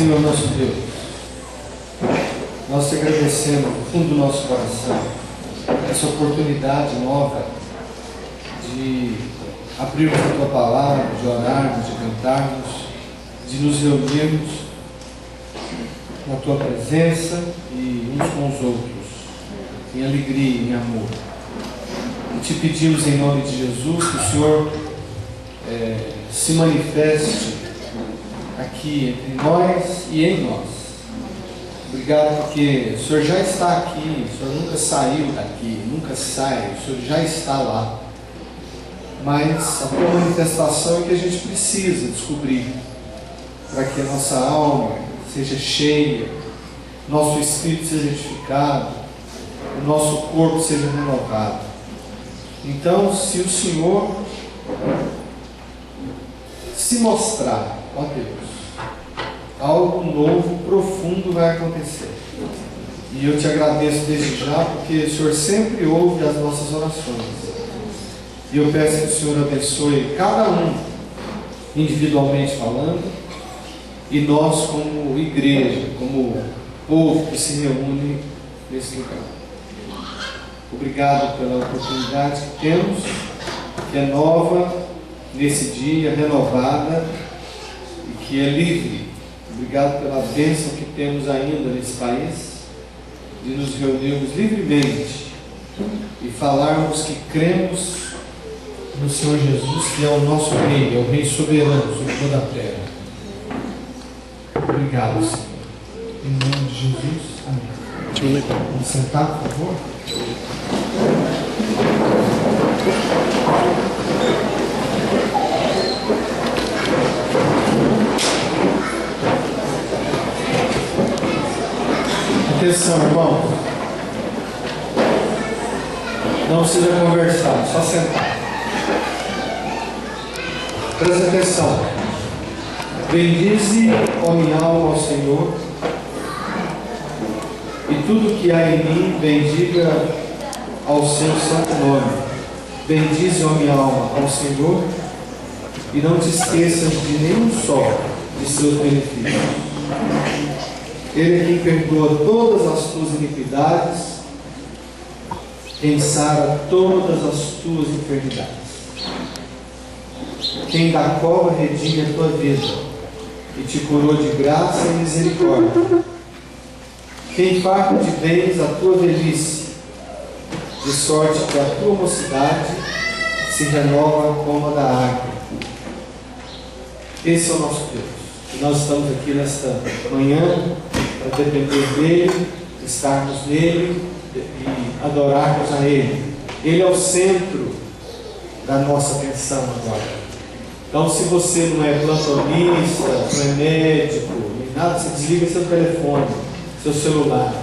Senhor nosso Deus, nós te agradecemos do fundo do nosso coração essa oportunidade nova de abrirmos a tua palavra, de orarmos, de cantarmos, de nos reunirmos na tua presença e uns com os outros, em alegria e em amor. E te pedimos em nome de Jesus que o Senhor se manifeste aqui entre nós e em nós. Obrigado porque o Senhor já está aqui, o Senhor nunca saiu daqui, nunca sai, o Senhor já está lá. Mas a tua manifestação é que a gente precisa descobrir, para que a nossa alma seja cheia, nosso espírito seja edificado, o nosso corpo seja renovado. Então, se o Senhor se mostrar, ó Deus, algo novo, profundo vai acontecer. E eu te agradeço desde já, porque o Senhor sempre ouve as nossas orações. E eu peço que o Senhor abençoe cada um, individualmente falando, e nós como igreja, como povo que se reúne nesse lugar. Obrigado pela oportunidade que temos, que é nova nesse dia, renovada e que é livre. Obrigado pela bênção que temos ainda nesse país, de nos reunirmos livremente e falarmos que cremos no Senhor Jesus, que é o nosso Rei, é o Rei soberano sobre toda a terra. Obrigado, Senhor. Em nome de Jesus, amém. Vamos sentar, por favor. Atenção, irmão. Não precisa conversar, só sentar. Presta atenção. Bendize, ó minha alma, ao Senhor, e tudo que há em mim, bendiga ao seu santo nome. Bendize, ó minha alma, ao Senhor, e não te esqueças de nenhum só de seus benefícios. Ele é quem perdoa todas as tuas iniquidades, quem sara todas as tuas enfermidades, quem da cova redime a tua vida e te curou de graça e misericórdia, quem farta de bens a tua velhice, de sorte que a tua mocidade se renova como a da águia. Esse é o nosso Deus. E nós estamos aqui nesta manhã para depender dEle, estarmos nele e adorarmos a Ele. Ele é o centro da nossa atenção agora. Então, se você não é plantonista, não é médico, nem nada, você desliga seu telefone, seu celular.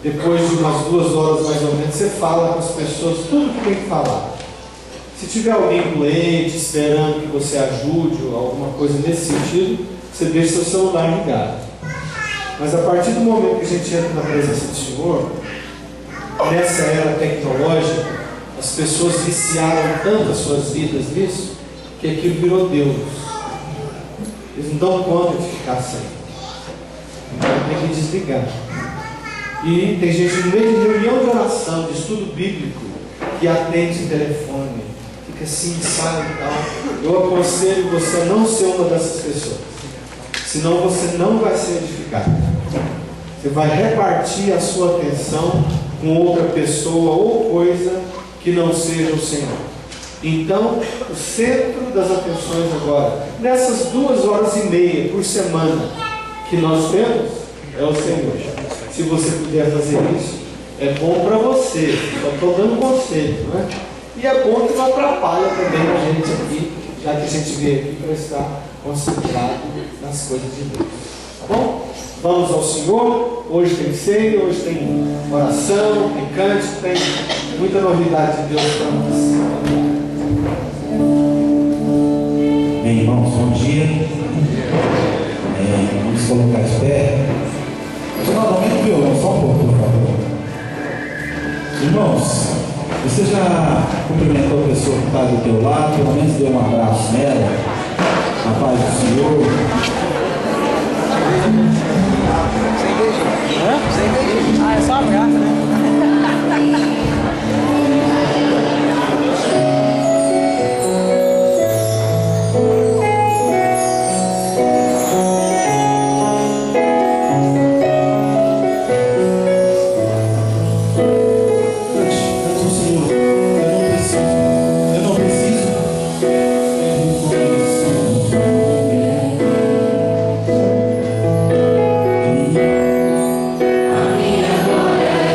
Depois de umas 2 horas mais ou menos, você fala com as pessoas tudo que tem que falar. Se tiver alguém doente, esperando que você ajude ou alguma coisa nesse sentido, você deixa seu celular ligado. Mas a partir do momento que a gente entra na presença do Senhor, nessa era tecnológica, as pessoas viciaram tanto as suas vidas nisso, que aquilo virou Deus. Eles não dão conta de ficar sem. Então tem que desligar. E tem gente no meio de reunião de oração, de estudo bíblico, que atende o telefone, fica assim, sai e tal. Eu aconselho você a não ser uma dessas pessoas, senão você não vai ser edificado. Você vai repartir a sua atenção com outra pessoa ou coisa que não seja o Senhor. Então, o centro das atenções agora, nessas 2h30 por semana que nós temos, é o Senhor. Se você puder fazer isso, é bom para você. Só estou dando conselho, não é? E é bom que não atrapalha também a gente aqui, já que a gente veio aqui para estar concentrado nas coisas de Deus. Tá bom? Vamos ao Senhor. Hoje tem ceia, hoje tem oração, tem cântico, tem muita novidade de Deus para nós. Bem, irmãos, bom dia. Vamos colocar de pé. Aumenta o violão só um pouco, por favor. Irmãos, você já cumprimentou a pessoa que está do teu lado, pelo menos deu um abraço nela, a paz do Senhor. A minha glória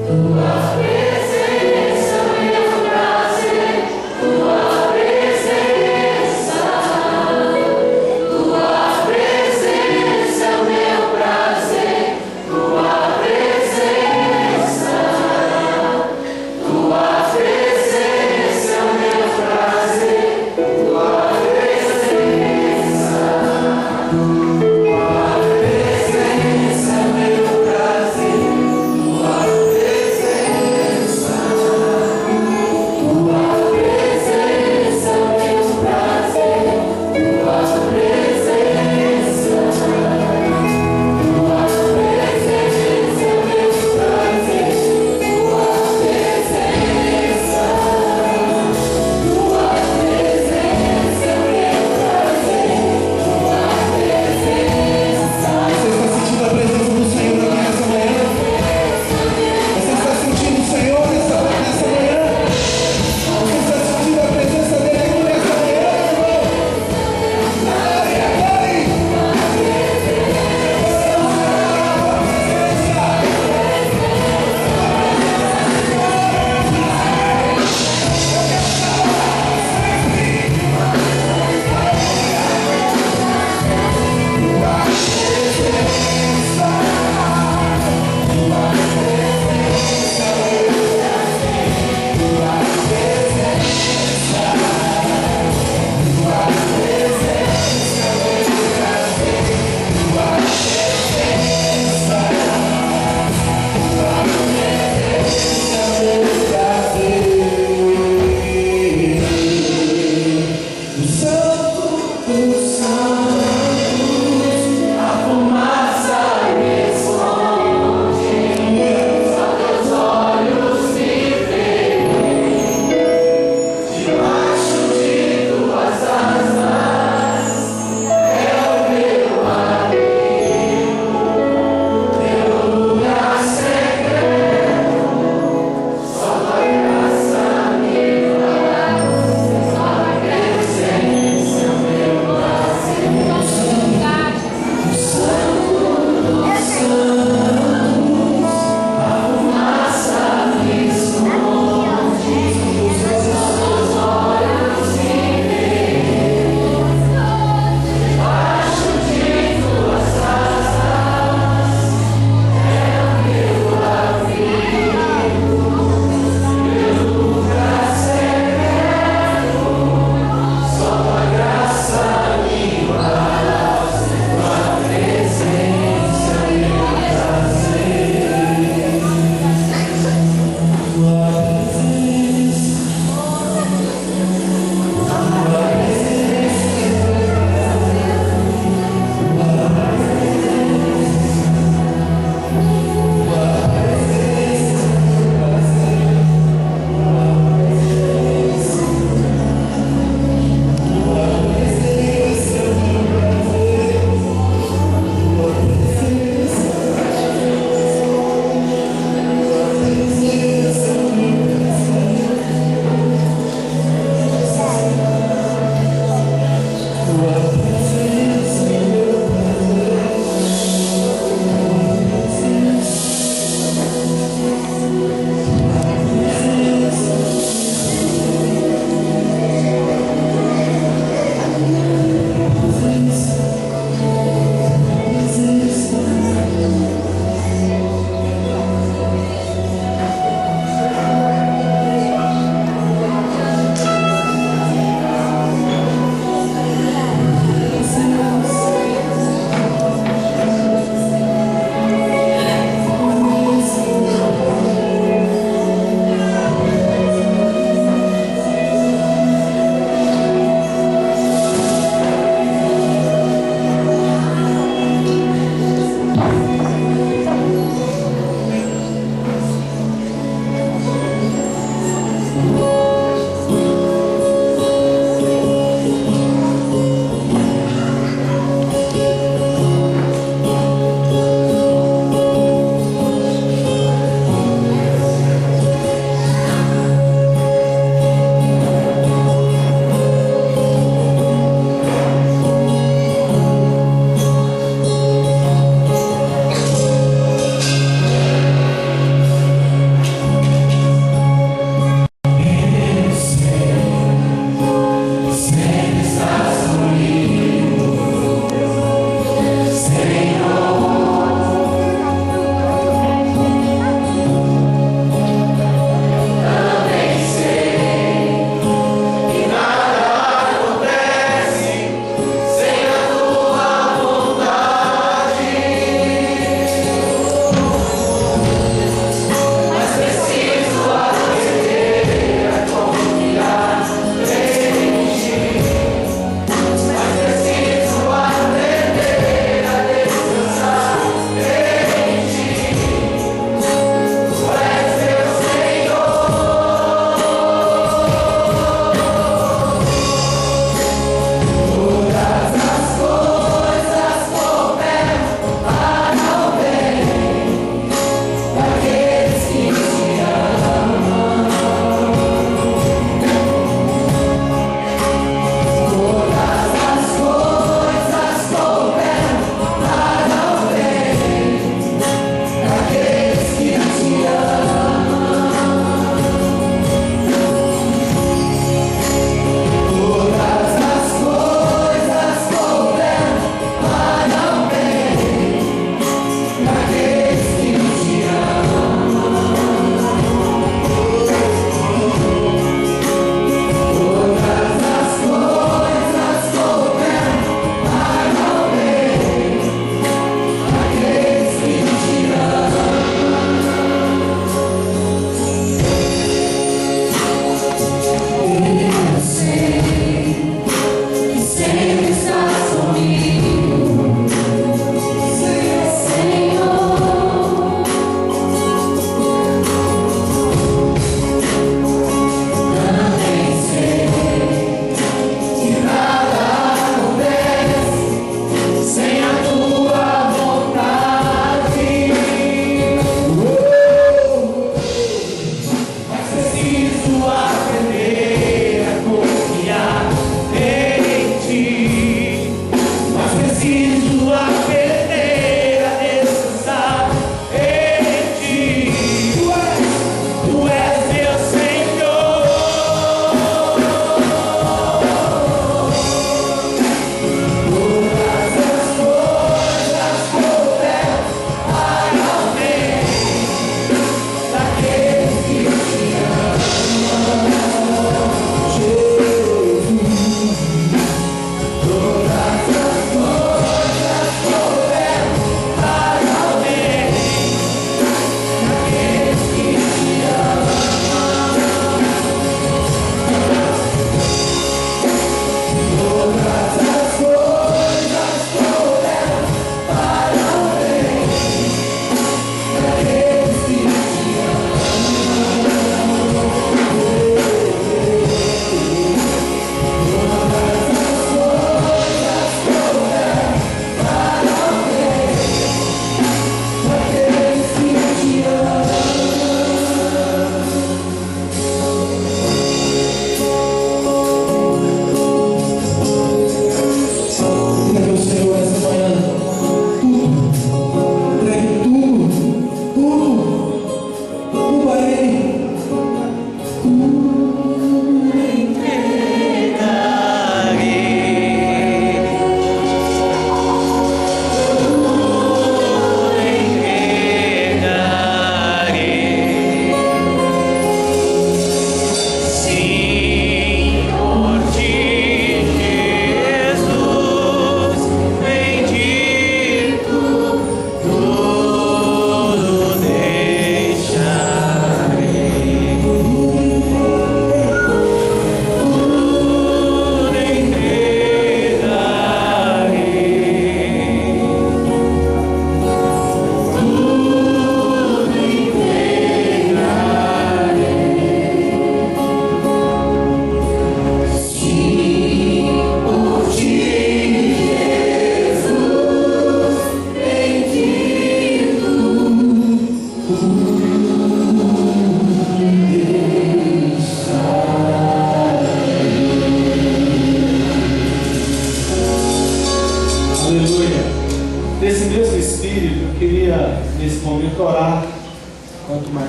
Tua presença,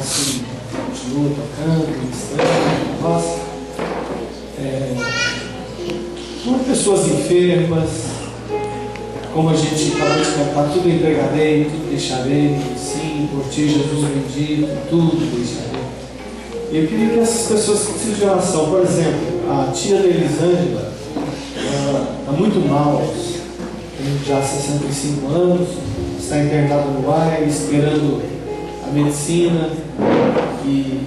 assim, continua tocando, ministrando, nossa. São pessoas enfermas, como a gente acabou de cantar, tudo entregarei, tudo deixarei, sim, por ti, Jesus bendito, tudo deixarei. E eu queria que essas pessoas precisam de oração. Por exemplo, a tia da Elisângela, ela está muito mal, tem já 65 anos, está internada no ar, esperando a medicina e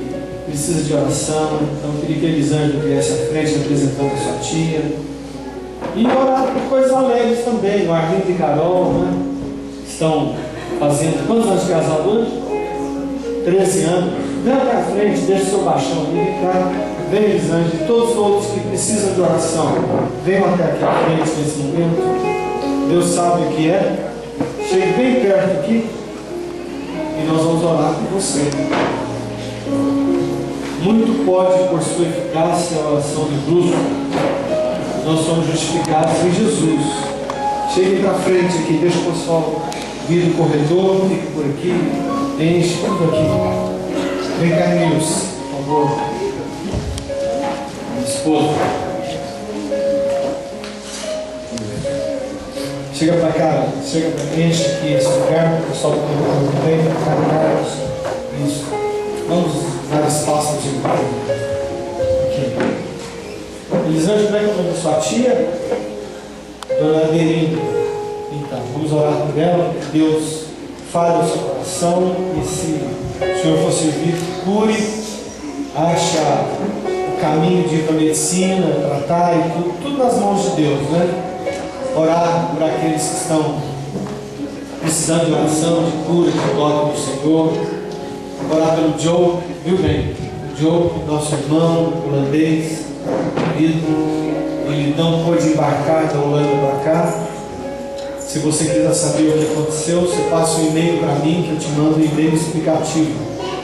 precisa de oração. Então eu queria que a Elisângela viesse à frente representando a sua tia. E orar por coisas alegres também. O Arlindo e Carol, né, estão fazendo quantos anos de casado hoje? 13 anos. Vem para frente, deixa o seu baixão ali, vem cá. Vem, Elisângela, e todos os outros que precisam de oração, venham até aqui à frente nesse momento. Deus sabe o que é. Chegue bem perto aqui e nós vamos orar por você. Muito pode, por sua eficácia, a oração de Bruno. Nós somos justificados em Jesus. Cheguem para frente aqui, deixa o pessoal vir do corredor, fique por aqui, enche tudo aqui. Vem cá, Nilson, por favor. Minha esposa. Chega para cá, enche aqui esse lugar, o pessoal do corredor vem para cá, Carlos. Isso. Vamos dar espaço para o aqui. Elisângela, como é que é o nome da sua tia? Dona Aderinda. Então, vamos orar por ela, que Deus fale o seu coração e se o Senhor for servido, cure, acha o caminho de ir para a medicina, tratar e tudo nas mãos de Deus, né? Orar por aqueles que estão precisando de oração, de cura, de toque do Senhor. Orar pelo Joe, viu bem? O Joe, nosso irmão holandês, ele não pôde embarcar da Holanda para cá. Se você quiser saber o que aconteceu, você passa um e-mail para mim, que eu te mando um e-mail explicativo.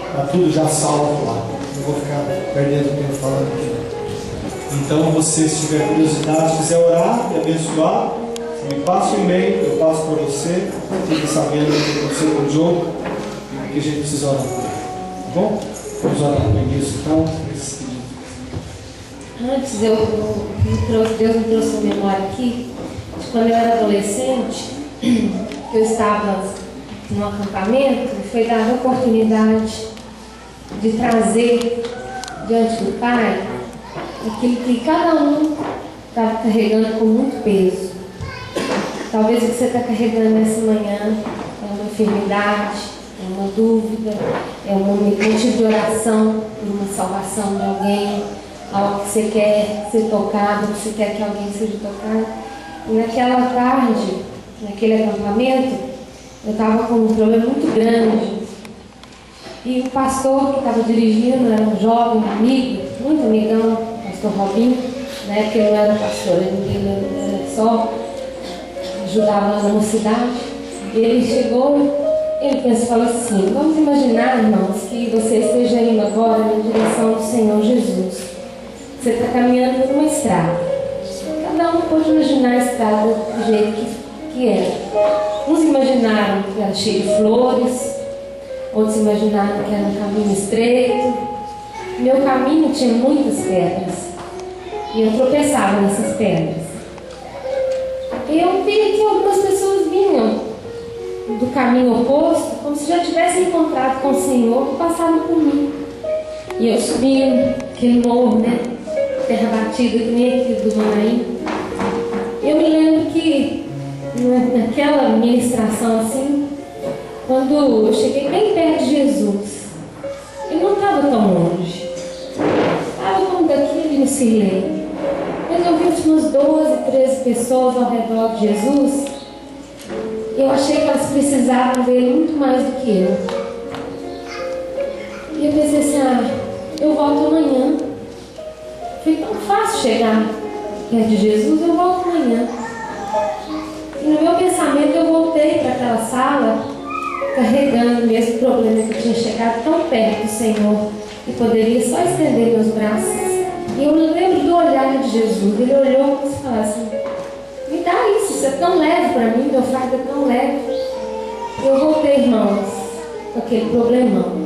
Está tudo já salvo lá. Não vou ficar perdendo tempo falando aqui. Então, você, se tiver curiosidade, quiser orar e abençoar, você me passa um e-mail, eu passo para você. Fique sabendo o que aconteceu com o Joe e o que a gente precisa orar por ele. Tá bom? Vamos orar por isso, então. Antes Deus me trouxe uma memória aqui de quando eu era adolescente, eu estava num acampamento e foi dada a oportunidade de trazer diante do Pai aquilo que cada um estava carregando com muito peso. Talvez o que você está carregando nessa manhã é uma enfermidade, é uma dúvida, é um motivo de oração por uma salvação de alguém, algo que você quer ser tocado, que você quer que alguém seja tocado. E naquela tarde, naquele acampamento, eu estava com um problema muito grande. E o pastor que estava dirigindo era um jovem amigo, muito amigão, o pastor Robinho, né, que eu não era pastor, ele era só ajudava na mocidade. Ele chegou, ele falou assim: vamos imaginar, irmãos, que você esteja indo agora na direção do Senhor Jesus. Você está caminhando por uma estrada. Cada um pode imaginar a estrada do jeito que era. Uns imaginaram que era cheio de flores, outros imaginaram que era um caminho estreito. Meu caminho tinha muitas pedras e eu tropeçava nessas pedras. E eu vi que algumas pessoas vinham do caminho oposto, como se já tivessem encontrado com o Senhor, e passavam por mim. E eu subi aquele morro, né? Terra batida, que nem aqui do Manaim. Eu me lembro que naquela ministração assim, quando eu cheguei bem perto de Jesus, ele não estava tão longe, estava como daqui no Cirlei. Mas eu vi umas 12, 13 pessoas ao redor de Jesus. Eu achei que elas precisavam dele muito mais do que eu. E eu pensei assim: eu volto amanhã. Foi tão fácil chegar perto de Jesus, eu volto amanhã. E no meu pensamento eu voltei para aquela sala, carregando o mesmo problema que eu tinha chegado tão perto do Senhor e poderia só estender meus braços. E eu me lembro do olhar de Jesus. Ele olhou e falou assim: me dá isso, isso é tão leve para mim, meu fardo é tão leve. E eu voltei, irmãos, com aquele problemão.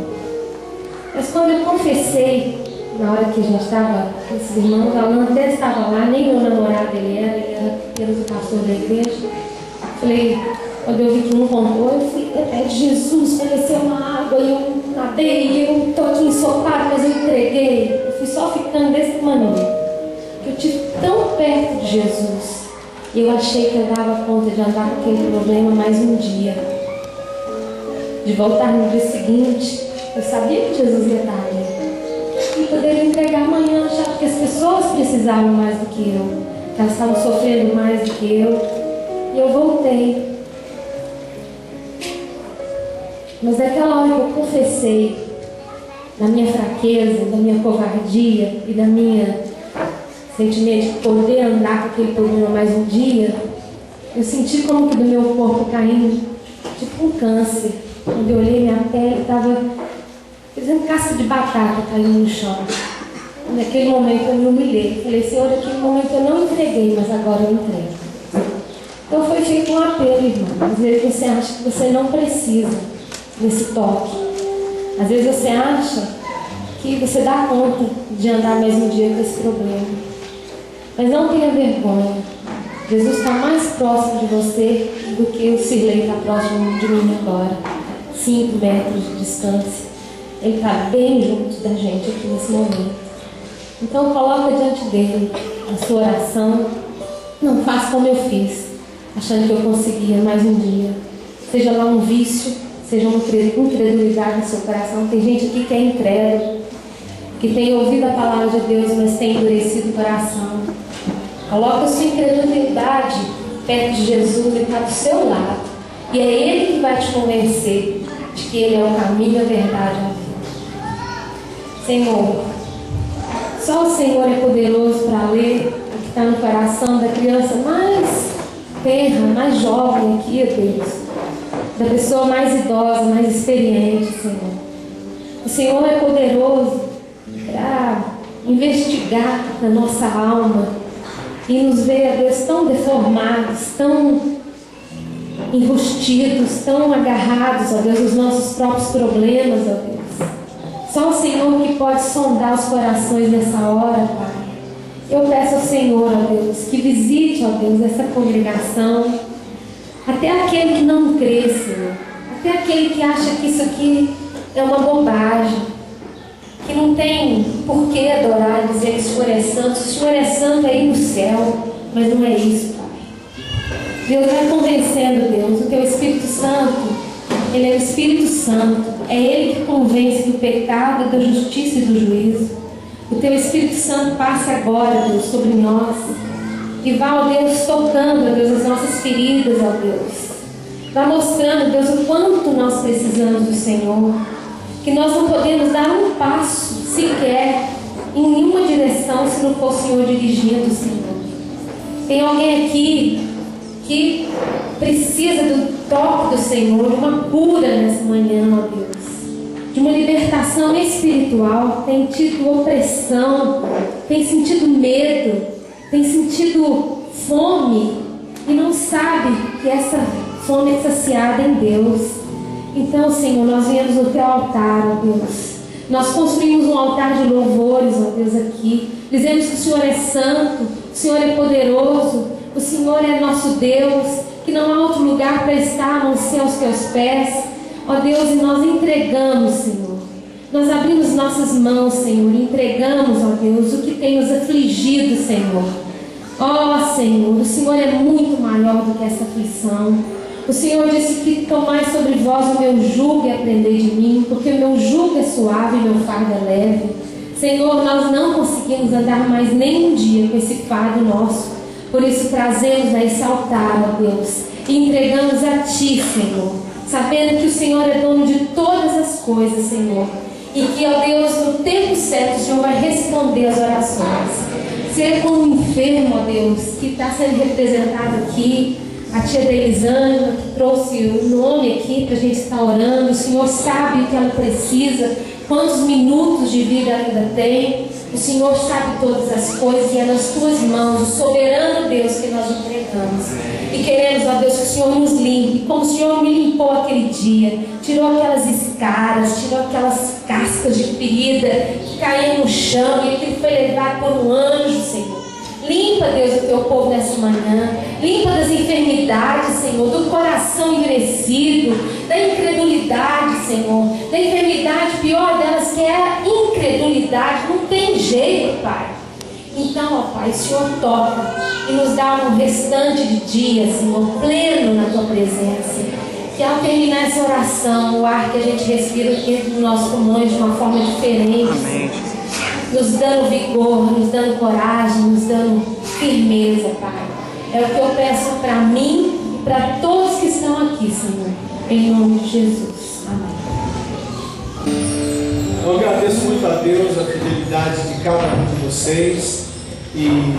Mas quando eu confessei, na hora que a gente estava, esses irmãos, ela não até estava lá, nem meu namorado ele era apenas o pastor da igreja. Falei, quando eu vi que um contou, eu fui até de Jesus, ofereceu uma água, e eu nadei, eu estou aqui ensopado, mas eu entreguei. Eu fui só ficando dessa maneira. Eu estive tão perto de Jesus, e eu achei que eu dava conta de andar com aquele problema mais um dia. De voltar no dia seguinte, eu sabia que Jesus ia estar ali. E poderia entregar amanhã já, porque as pessoas precisavam mais do que eu. Elas estavam sofrendo mais do que eu. E eu voltei. Mas naquela hora que eu confessei da minha fraqueza, da minha covardia e da minha sentimento de poder andar com aquele problema mais um dia, eu senti como que do meu corpo caindo, tipo um câncer. Quando eu olhei, minha pele estava fazendo casca de batata caindo no chão. Naquele momento eu me humilhei. Falei, Senhor, naquele momento eu não entreguei, mas agora eu entrego. Então foi feito um apelo, irmão. Às vezes você acha que você não precisa desse toque. Às vezes você acha que você dá conta de andar mais um dia com esse problema. Mas não tenha vergonha. Jesus está mais próximo de você do que o Sirlei está próximo de mim agora. 5 metros de distância. Ele está bem junto da gente aqui nesse momento. Então coloca diante dele a sua oração. Não faça como eu fiz, achando que eu conseguia mais um dia. Seja lá um vício, seja uma incredulidade no seu coração. Tem gente aqui que é incrédulo, que tem ouvido a palavra de Deus, mas tem endurecido o coração. Coloca a sua incredulidade perto de Jesus, ele está do seu lado. E é Ele que vai te convencer de que Ele é o caminho, a verdade e a vida. Senhor, só o Senhor é poderoso para ler o que está no coração da criança mais tenra, mais jovem aqui, Deus. Da pessoa mais idosa, mais experiente, Senhor. O Senhor é poderoso para investigar na nossa alma e nos ver, Deus, tão deformados, tão enrustidos, tão agarrados, ó Deus, aos nossos próprios problemas, ó Deus. Só o Senhor que pode sondar os corações nessa hora, Pai. Eu peço ao Senhor, ó Deus, que visite, ó Deus, essa congregação, até aquele que não crê, Senhor, até aquele que acha que isso aqui é uma bobagem, que não tem por que adorar e dizer que o Senhor é santo. Se o Senhor é santo, é ir no céu, mas não é isso, Pai. Deus vai convencendo, Deus, o Teu Espírito Santo, Ele é o Espírito Santo, é Ele que convence do pecado, da justiça e do juízo. O Teu Espírito Santo passe agora, Deus, sobre nós e vá, ó Deus, tocando, ó Deus, as nossas feridas, ó Deus. Vá mostrando, Deus, o quanto nós precisamos do Senhor, que nós não podemos dar um passo sequer em nenhuma direção se não for o Senhor dirigindo, Senhor. Tem alguém aqui que precisa do toque do Senhor, de uma cura nessa manhã, ó Deus, de uma libertação espiritual. Tem tido opressão, tem sentido medo, tem sentido fome e não sabe que essa fome é saciada em Deus. Então, Senhor, nós viemos no Teu altar, ó Deus. Nós construímos um altar de louvores, ó Deus, aqui. Dizemos que o Senhor é santo, o Senhor é poderoso, o Senhor é nosso Deus, que não há outro lugar para estar a não ser aos Teus pés. Ó Deus, e nós entregamos, Senhor. Nós abrimos nossas mãos, Senhor, e entregamos, ó Deus, o que tem nos afligido, Senhor. Ó Senhor, o Senhor é muito maior do que essa aflição. O Senhor disse que tomai sobre vós o meu jugo e aprendei de mim, porque o meu jugo é suave e meu fardo é leve. Senhor, nós não conseguimos andar mais nem um dia com esse fardo nosso. Por isso trazemos a esse altar, ó Deus, e entregamos a Ti, Senhor, sabendo que o Senhor é dono de todas as coisas, Senhor, e que, ó Deus, no tempo certo o Senhor vai responder as orações. Ser como um enfermo, ó Deus, que está sendo representado aqui, a tia da Elisângela, que trouxe o nome aqui para a gente estar orando. O Senhor sabe o que ela precisa, quantos minutos de vida ela ainda tem. O Senhor sabe todas as coisas e é nas tuas mãos, o soberano Deus, que nós entregamos. E queremos, ó Deus, que o Senhor nos limpe, como o Senhor me limpou aquele dia. Tirou aquelas escaras, tirou aquelas cascas de ferida que caíam no chão e ele foi levado por um anjo, Senhor. Limpa, Deus, o teu povo nessa manhã. Limpa das enfermidades, Senhor, do coração endurecido, da incredulidade, Senhor, da enfermidade, pior delas, que é a incredulidade. Não tem jeito, Pai. Então, ó Pai, o Senhor toca e nos dá um restante de dia, Senhor, pleno na tua presença. Que ao terminar essa oração, o ar que a gente respira dentro dos nossos pulmões de uma forma diferente. Amém. Nos dando vigor, nos dando coragem, nos dando firmeza, Pai. É o que eu peço para mim e para todos que estão aqui, Senhor. Em nome de Jesus. Amém. Eu agradeço muito a Deus a fidelidade de cada um de vocês. E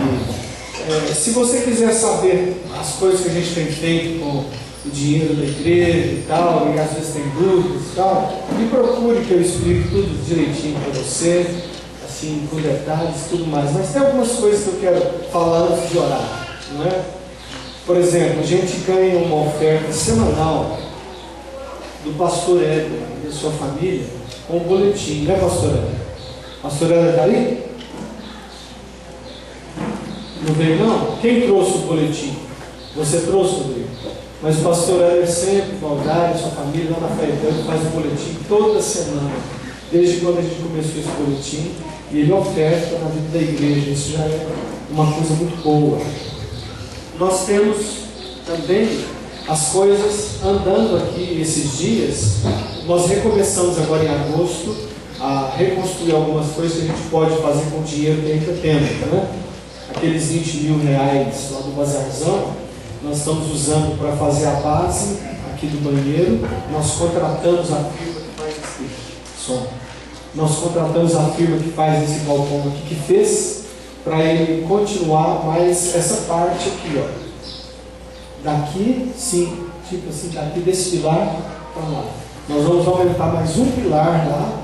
se você quiser saber as coisas que a gente tem feito com o dinheiro da igreja e tal, e às vezes tem dúvidas e tal, me procure que eu explique tudo direitinho para você. Assim, com detalhes e tudo mais, mas tem algumas coisas que eu quero falar antes de orar, não é? Por exemplo, a gente ganha uma oferta semanal do pastor Hélio e da sua família com um boletim, não é, pastor Hélio? Pastor Hélio está aí? Não veio não? Quem trouxe o boletim? Você trouxe, Rodrigo? Mas o pastor Hélio sempre, Valdar e sua família lá na Faetano faz um boletim toda semana, desde quando a gente começou esse boletim. E ele oferta na vida da igreja. Isso já é uma coisa muito boa. Nós temos também as coisas andando aqui esses dias. Nós recomeçamos agora em agosto a reconstruir algumas coisas que a gente pode fazer com o dinheiro que ainda temos, né? Aqueles 20 mil reais lá do bazarzão, nós estamos usando para fazer a base aqui do banheiro. Nós contratamos a firma que faz esse som. Nós contratamos a firma que faz esse balcão aqui, que fez para ele continuar mais essa parte aqui, ó. Daqui, sim, tipo assim, daqui desse pilar para lá. Nós vamos aumentar mais um pilar lá,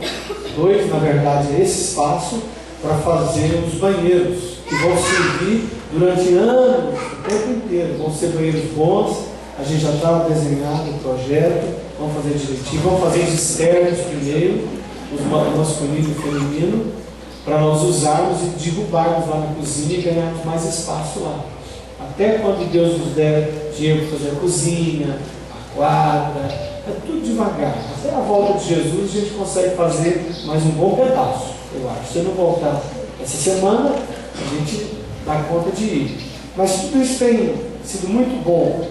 2 na verdade, esse espaço, para fazer os banheiros, que vão servir durante anos, o tempo inteiro. Vão ser banheiros bons, a gente já está desenhando o projeto, vamos fazer direitinho, vamos fazer os externos primeiro, o masculino e o feminino, para nós usarmos e derrubarmos lá na cozinha e ganharmos mais espaço lá. Até quando Deus nos der dinheiro para fazer a cozinha, a quadra, é tudo devagar. Até a volta de Jesus a gente consegue fazer mais um bom pedaço, eu acho. Se eu não voltar essa semana, a gente dá conta de ir. Mas tudo isso tem sido muito bom.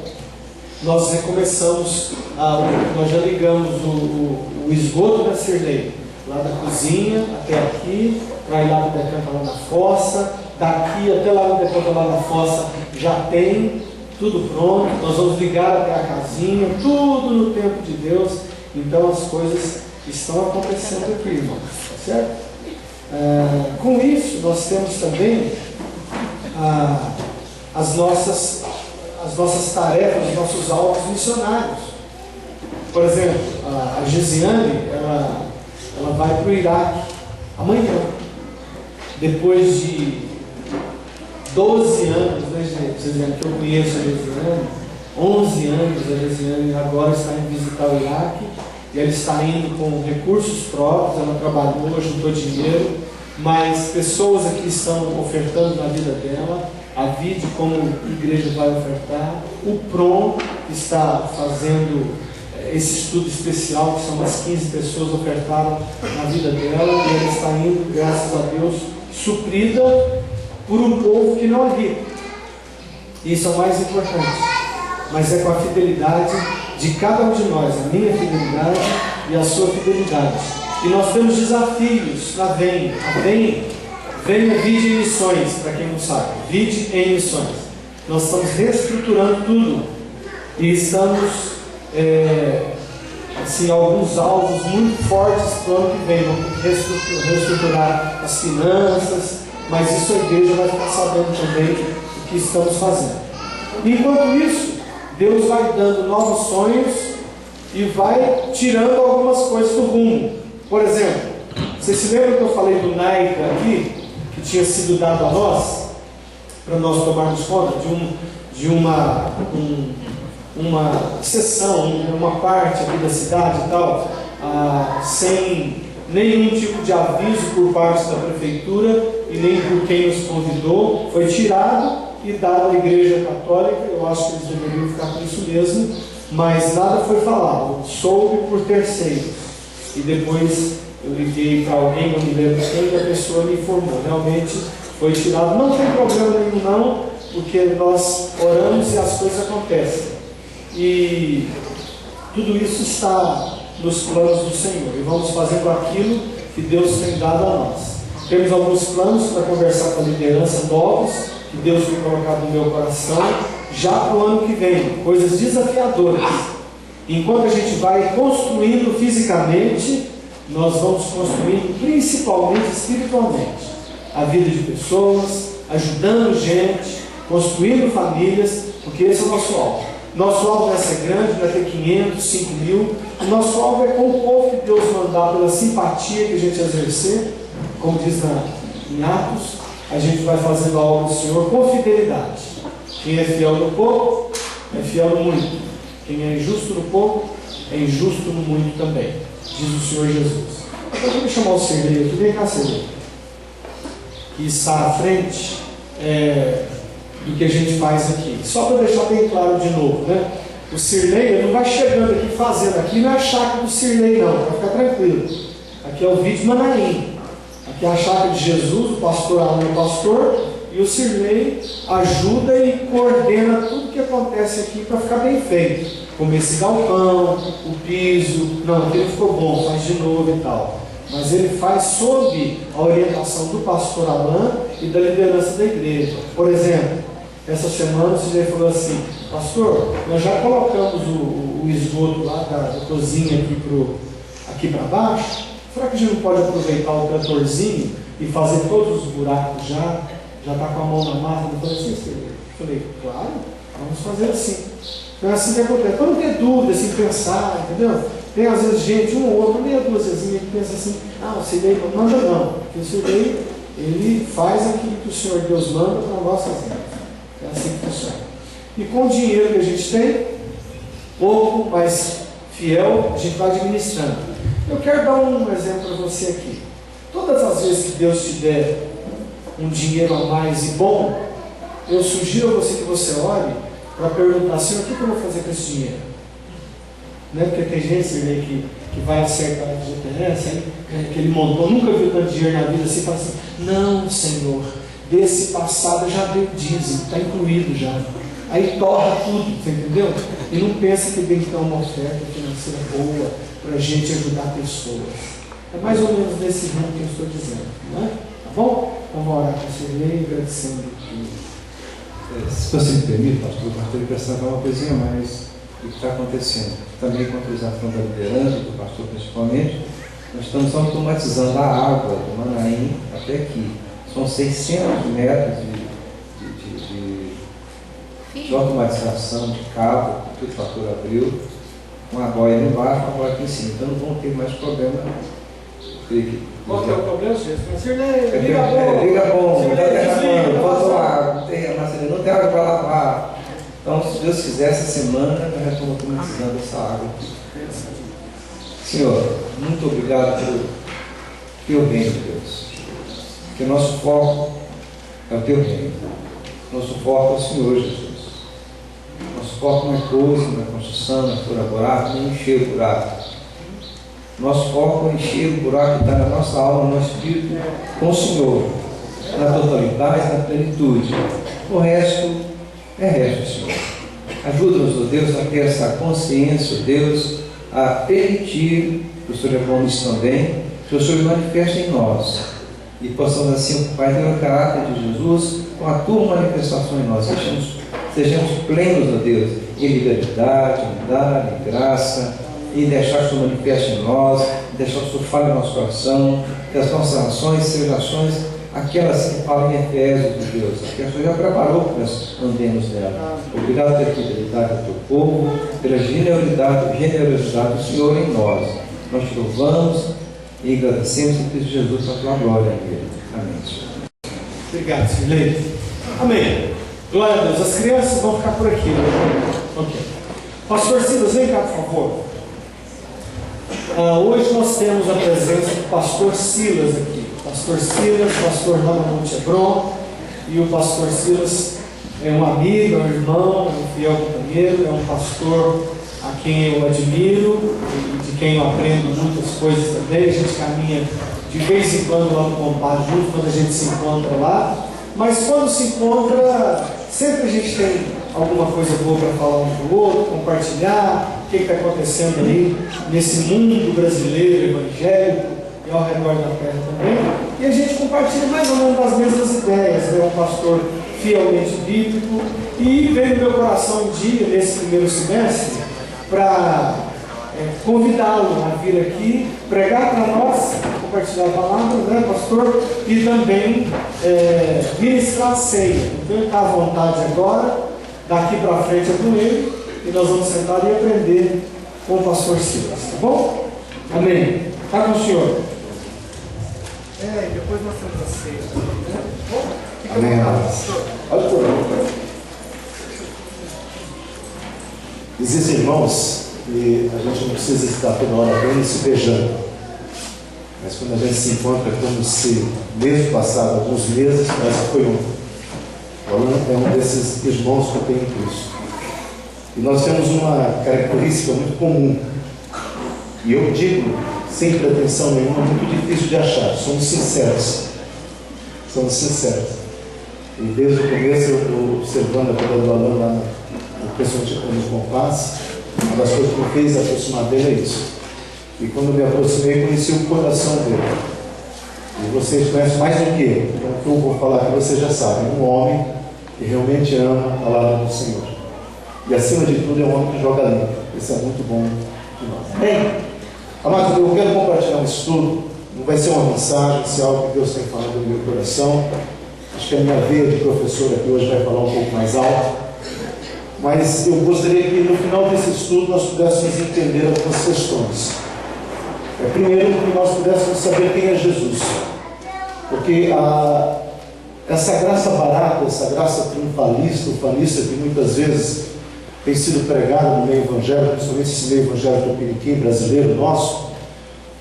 Nós recomeçamos, nós já ligamos o esgoto da Cirlei, lá da cozinha até aqui, para ir lá no decanta lá na fossa, daqui até lá no decanta lá na fossa já tem tudo pronto. Nós vamos ligar até a casinha, tudo no tempo de Deus. Então as coisas estão acontecendo aqui, irmãos, tá certo? Com isso nós temos também as nossas tarefas, os nossos alvos missionários. Por exemplo, a Gesiane, ela vai para o Iraque amanhã, depois de 12 anos, né, gente? Que eu conheço a Gesiane, 11 anos a Gesiane agora está indo visitar o Iraque, e ela está indo com recursos próprios. Ela trabalhou, juntou dinheiro, mas pessoas aqui estão ofertando na vida dela. A VID, como igreja, vai ofertar. O PROM está fazendo esse estudo especial, que são umas 15 pessoas ofertaram na vida dela, e ela está indo, graças a Deus, suprida por um povo que não é rico. Isso é o mais importante, mas é com a fidelidade de cada um de nós, a minha fidelidade e a sua fidelidade. E nós temos desafios na VEM. A VEM é VID em Missões, para quem não sabe, VID em Missões. Nós estamos reestruturando tudo e estamos assim, alguns alvos muito fortes para o ano que vem. Vamos reestruturar as finanças, mas isso a igreja vai ficar sabendo também o que estamos fazendo. Enquanto isso, Deus vai dando novos sonhos e vai tirando algumas coisas do rumo. Por exemplo, vocês se lembram que eu falei do Naica aqui? tinha sido dado a nós, para nós tomarmos conta de uma seção, uma parte aqui da cidade e tal, sem nenhum tipo de aviso por parte da prefeitura e nem por quem nos convidou, foi tirado e dado à Igreja Católica. Eu acho que eles deveriam ficar com isso mesmo, mas nada foi falado, soube por terceiros, e depois eu liguei para alguém, não me lembro quem, e a pessoa me informou, realmente foi tirado. Não tem problema nenhum não, porque nós oramos e as coisas acontecem, e tudo isso está nos planos do Senhor, e vamos fazendo aquilo que Deus tem dado a nós. Temos alguns planos para conversar com a liderança, novos, que Deus tem colocado no meu coração, já para o ano que vem, coisas desafiadoras. Enquanto a gente vai construindo fisicamente, nós vamos construindo principalmente espiritualmente a vida de pessoas, ajudando gente, construindo famílias, porque esse é o nosso alvo. Nosso alvo vai ser grande, vai ter 500, 5 mil. O nosso alvo é com o povo que Deus mandar, pela simpatia que a gente exercer, como diz em Atos, a gente vai fazendo a obra do Senhor com fidelidade. Quem é fiel no pouco, é fiel no muito. Quem é injusto no pouco, é injusto no muito também, diz o Senhor Jesus. Então vamos chamar o Cirlei aqui, vem cá, Cirlei, que está à frente do que a gente faz aqui. Só para deixar bem claro de novo, né? O Cirlei, ele não vai chegando aqui fazendo, aqui não é a chácara do Cirlei não, para ficar tranquilo. Aqui é o vídeo Manaim. Aqui é a chácara de Jesus, o pastor Alan é o pastor, e o Cirlei ajuda e coordena tudo que acontece aqui para ficar bem feito. Como esse galpão, o piso, não, aquele ficou bom, faz de novo e tal. Mas ele faz sob a orientação do pastor Alan e da liderança da igreja. Por exemplo, essa semana o Cirlei falou assim: pastor, nós já colocamos o esgoto lá da cozinha aqui para baixo. Será que a gente não pode aproveitar o tratorzinho e fazer todos os buracos já está com a mão na massa? Eu falei assim, falei, claro, vamos fazer assim. Então é assim que acontece. Para não ter dúvida, assim, pensar, entendeu? Tem às vezes gente, um ou outro, meia duas vezes, que pensa assim, o Cirlei não manda não. Porque o Cirlei, ele faz aquilo que o Senhor Deus manda para nossas vidas. É assim que funciona. E com o dinheiro que a gente tem, pouco, mas fiel, a gente vai administrando. Eu quero dar um exemplo para você aqui. Todas as vezes que Deus te der um dinheiro a mais e bom, eu sugiro a você que você ore para perguntar, Senhor, o que eu vou fazer com esse dinheiro? Né? Porque tem gente que vai acertar a FGTS, que ele montou, nunca viu tanto dinheiro na vida assim, e fala assim, não, Senhor, desse passado eu já dei o dízimo, está incluído já. Aí torra tudo, você entendeu? E não pensa que tem que ter uma oferta financeira boa para a gente ajudar pessoas. É mais ou menos nesse rumo que eu estou dizendo, não é? Tá bom? Então vamos orar com o Cirlei, agradecendo aqui. Se você me permite, pastor, eu gostaria de acrescentar uma coisinha a mais do que está acontecendo. Também com a autorização da liderança, do pastor principalmente, nós estamos automatizando a água do Manaim até aqui. São 600 metros de automatização de cabo, que o pastor abriu, uma boia ali embaixo, uma boia aqui em cima. Então não vão ter mais problema. Qual que é o problema, Jesus? Cirlei, liga bom, não está derramando, faltou água, não tem água para lavar. Então, se Deus quiser, essa semana nós já estamos automatizando essa água. Senhor, muito obrigado pelo teu reino, Deus. Que o nosso foco é o teu reino. Nosso foco é o Senhor, Jesus. Nosso foco não é coisa, não é construção, não é furar buraco, nem encher o buraco. Nosso foco é encher o buraco que está na nossa alma, no nosso espírito, com o Senhor, na totalidade, na plenitude. O resto é resto, Senhor. Ajuda-nos, ó Deus, a ter essa consciência, ó Deus, a permitir que o Senhor é bom nisso também, que o Senhor manifeste em nós e possamos assim, Pai, ter o caráter de Jesus com a tua manifestação em nós. Sejamos plenos, ó Deus, em liberdade, unidade, em graça, e deixar que o Senhor manifeste em nós, deixar que o Senhor fale no nosso coração, que as nossas ações sejam ações aquelas que falam em Efésios de Deus, que o Senhor já preparou para nós andemos nela. Obrigado pela fidelidade do teu povo, pela generosidade do Senhor em nós. Nós te louvamos e agradecemos em Cristo Jesus para a tua glória. Amém, Senhor. Obrigado, Silene. Amém. Glória a Deus. As crianças vão ficar por aqui. Ok. Pastor Silas, vem cá, por favor. Hoje nós temos a presença do pastor Silas aqui. Pastor Silas, pastor Ramon Chebron. E o pastor Silas é um amigo, é um irmão, é um fiel companheiro, é um pastor a quem eu admiro e de quem eu aprendo muitas coisas também. A gente caminha de vez em quando lá no Compar junto, quando a gente se encontra lá. Mas quando se encontra, sempre a gente tem alguma coisa boa para falar um para o outro, compartilhar o que está acontecendo aí nesse mundo brasileiro, evangélico e ao redor da terra também. E a gente compartilha mais ou menos as mesmas ideias. É um pastor fielmente bíblico e veio no meu coração um dia, nesse primeiro semestre, para convidá-lo a vir aqui, pregar para nós, compartilhar a palavra, né, pastor? E também ministrar a ceia. Então ele está à vontade agora, daqui para frente é com ele, e nós vamos sentar e aprender com o pastor Silas, tá bom? Amém. Está com o senhor? Depois nós temos a ceia. Amém. Pode por aí. Existem irmãos e a gente não precisa estar toda hora vendo e se beijando. Mas quando a gente se encontra como se mês passado, alguns meses, parece que foi um. O Alan é um desses irmãos que eu tenho em Cristo. E nós temos uma característica muito comum. E eu digo, sem pretensão nenhuma, muito difícil de achar. Somos sinceros. Somos sinceros. E desde o começo eu estou observando a vida do Alan lá, principalmente no Compass. Uma das coisas que me fez aproximar dele é isso. E quando me aproximei, conheci o coração dele. E vocês conhecem mais do que ele. Então, o que eu vou falar aqui, vocês já sabem. Um homem que realmente ama a palavra do Senhor. E, acima de tudo, é um homem que joga limpo. Isso é muito bom de nós. Bem, amados, eu quero compartilhar um estudo. Não vai ser uma mensagem, isso é algo que Deus tem falado no meu coração. Acho que a minha veia de professor aqui hoje vai falar um pouco mais alto. Mas eu gostaria que no final desse estudo nós pudéssemos entender algumas questões. Primeiro, que nós pudéssemos saber quem é Jesus. Porque essa graça barata, essa graça triunfalista, ufanista, que muitas vezes tem sido pregada no meio evangélico, principalmente esse meio evangélico tupiniquim brasileiro nosso,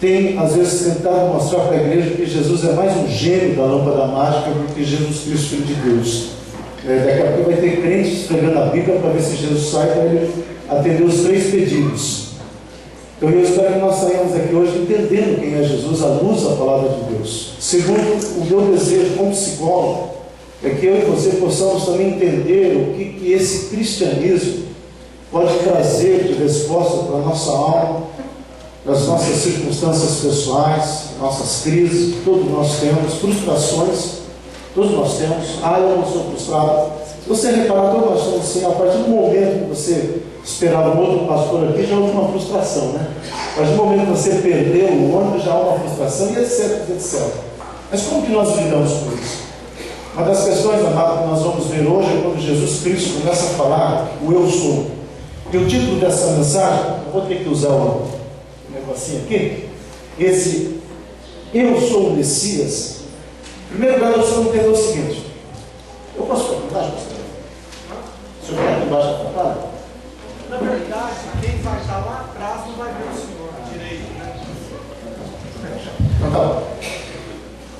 tem às vezes tentado mostrar para a igreja que Jesus é mais um gênio da lâmpada mágica do que Jesus Cristo, Filho de Deus. Daqui a pouco vai ter crentes pregando a Bíblia para ver se Jesus sai para ele atender os 3 pedidos. Então eu espero que nós saímos aqui hoje entendendo quem é Jesus à luz da palavra de Deus. Segundo, o meu desejo como psicólogo é que eu e você possamos também entender o que esse cristianismo pode trazer de resposta para a nossa alma, para as nossas circunstâncias pessoais, nossas crises, todos nós temos, frustrações, todos nós temos. Eu não sou frustrado. Se você reparar, todos nós somos assim. A partir do momento que você esperava um outro pastor aqui, já houve uma frustração, né? A partir do momento que você perdeu o ônibus, já há uma frustração, e etc, etc. Mas como que nós lidamos com isso? Uma das questões, amado, que nós vamos ver hoje é quando Jesus Cristo começa a falar o eu sou. E o título dessa mensagem, eu vou ter que usar um negocinho aqui, esse eu sou o Messias. Em primeiro lugar, eu só não entender o seguinte. Eu posso ficar aqui embaixo, pastor? Se eu ficar aqui embaixo, atrapalha? Na verdade, quem vai estar lá atrás não vai ver o senhor direito, né? Então tá bom.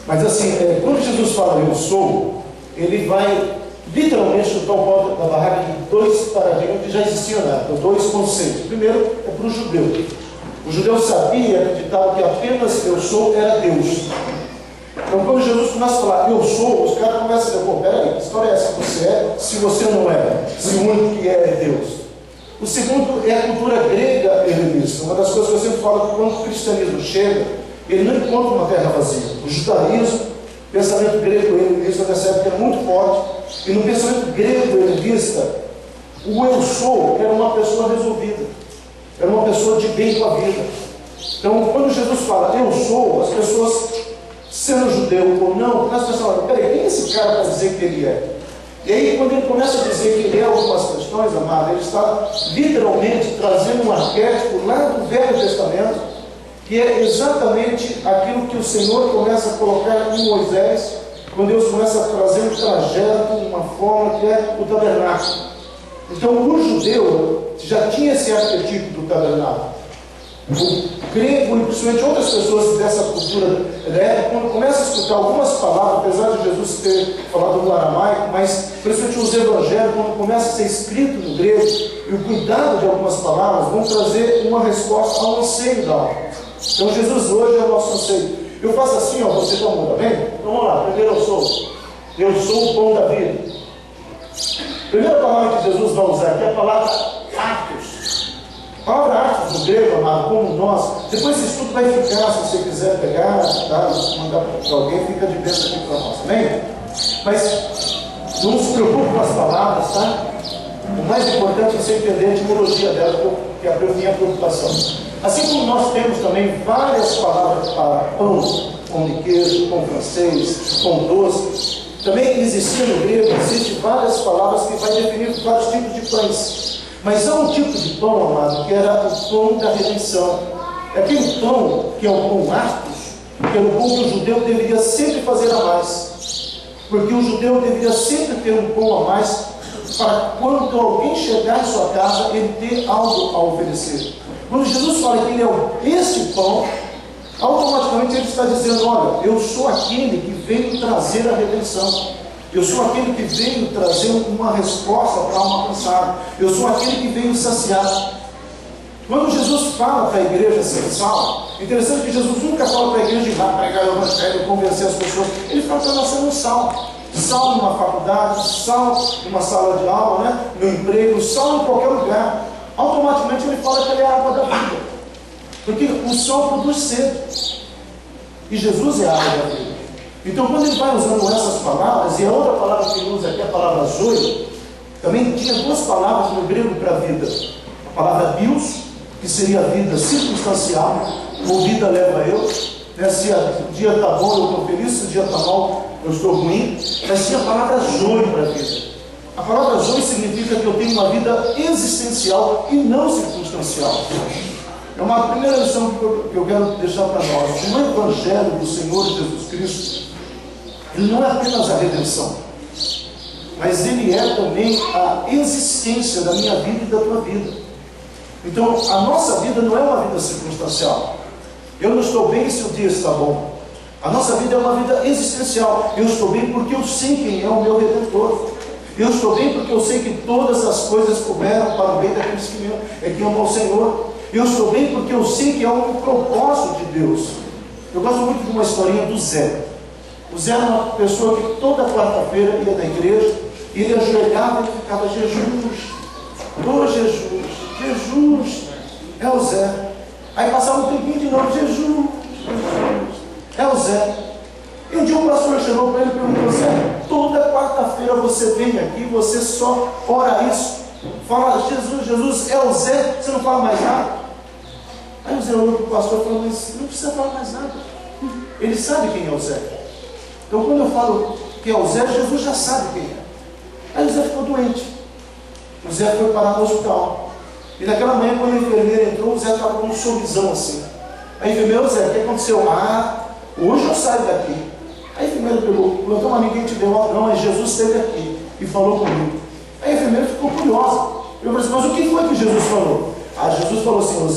Mas assim, quando Jesus fala eu sou, ele vai literalmente chutar o pau da barraca de 2 paradigmas que já existiam, né? 2 conceitos. Primeiro é para o judeu. O judeu sabia e acreditava que apenas eu sou era Deus. Então quando Jesus começa a falar eu sou, os caras começam a dizer, pô, peraí, que história é essa que você é, se você não é? Se o único que é Deus. O segundo é a cultura grega helenista. Uma das coisas que eu sempre falo é que quando o cristianismo chega, ele não encontra uma terra vazia. O judaísmo, o pensamento grego helenista nessa época era muito forte, e no pensamento grego helenista, o eu sou era uma pessoa resolvida, era uma pessoa de bem com a vida. Então quando Jesus fala eu sou, as pessoas, sendo judeu ou não, começam a pensar, peraí, quem é esse cara para dizer que ele é? E aí, quando ele começa a dizer que ele é algumas questões, amado, ele está literalmente trazendo um arquétipo lá do Velho Testamento, que é exatamente aquilo que o Senhor começa a colocar em Moisés quando Deus começa a trazer um trajeto, uma forma que é o tabernáculo. Então, o judeu já tinha esse arquetipo do tabernáculo. O grego, e principalmente outras pessoas dessa cultura da época, quando começa a escutar algumas palavras, apesar de Jesus ter falado no aramaico, mas principalmente os evangelhos, quando começa a ser escrito no grego, e o cuidado de algumas palavras vão trazer uma resposta ao anseio da alma. Então, Jesus hoje é o nosso anseio. Eu faço assim, ó, você todo mundo, tá bem? Então vamos lá, primeiro eu sou o pão da vida. A primeira palavra que Jesus vai usar aqui é a palavra atos. A palavra atos no grego, amado, como nós, depois esse estudo vai ficar, se você quiser pegar, tá, mandar para alguém, fica de dentro aqui para nós, amém? Mas não se preocupe com as palavras, tá? O mais importante é você entender a etimologia dela, que é a minha preocupação. Assim como nós temos também várias palavras para pão de queijo, pão francês, pão doce, também existia no grego, existem várias palavras que vai definir vários tipos de pães. Mas há um tipo de pão, amado, que era o pão da redenção. É aquele pão que é o pão arcos, que era o pão que o judeu deveria sempre fazer a mais. Porque o judeu deveria sempre ter um pão a mais, para quando alguém chegar em sua casa, ele ter algo a oferecer. Quando Jesus fala que ele é este pão, automaticamente ele está dizendo, olha, eu sou aquele que veio trazer a redenção. Eu sou aquele que veio trazer uma resposta para a alma cansada. Eu sou aquele que veio saciar. Quando Jesus fala para a igreja sensal, interessante que Jesus nunca fala para a igreja de pregar o evangelho, convencer as pessoas. Ele fala para nós ser um sal. Sal numa faculdade, sal numa sala de aula, né? No emprego, sal em qualquer lugar. Automaticamente ele fala que ele é a água da vida. Porque o sal produz sede. E Jesus é a água da vida. Então, quando ele vai usando essas palavras, e a outra palavra que ele usa aqui é a palavra zoe, também tinha duas palavras no grego para vida. A palavra bios, que seria a vida circunstancial, ou vida leva eu, né? Se o dia está bom, eu estou feliz, se o dia está mal, eu estou ruim. Mas tinha a palavra zoe para a vida. A palavra zoe significa que eu tenho uma vida existencial e não circunstancial. É uma primeira lição que eu quero deixar para nós. O Evangelho do Senhor Jesus Cristo, ele não é apenas a redenção, mas ele é também a existência da minha vida e da tua vida. Então, a nossa vida não é uma vida circunstancial. Eu não estou bem se o dia está bom. A nossa vida é uma vida existencial. Eu estou bem porque eu sei quem é o meu Redentor. Eu estou bem porque eu sei que todas as coisas cooperam para o bem daqueles que amam o Senhor. Eu estou bem porque eu sei que é um propósito de Deus. Eu gosto muito de uma historinha do Zé. O Zé era uma pessoa que toda quarta-feira ia na igreja, e ele ajoelhava e ficava Jesus, oh Jesus, Jesus, é o Zé. Aí passava um tempinho de novo, Jesus, é o Zé. E um dia o pastor chegou para ele e perguntou, Zé, toda quarta-feira você vem aqui, você só ora isso, fala Jesus, Jesus, é o Zé, você não fala mais nada? Aí o Zé olhou para o pastor e falou, mas não precisa falar mais nada, ele sabe quem é o Zé. Então quando eu falo que é o Zé, Jesus já sabe quem é. Aí o Zé ficou doente. O Zé foi parar no hospital. E naquela manhã, quando a enfermeira entrou, o Zé estava com um sorrisão assim. A enfermeira, Zé, o que aconteceu? Ah, hoje eu saio daqui. A enfermeira perguntou, mas ninguém te deu, não, mas Jesus esteve aqui e falou comigo. A enfermeira ficou curiosa. Eu falei assim, mas o que foi que Jesus falou? Ah, Jesus falou assim,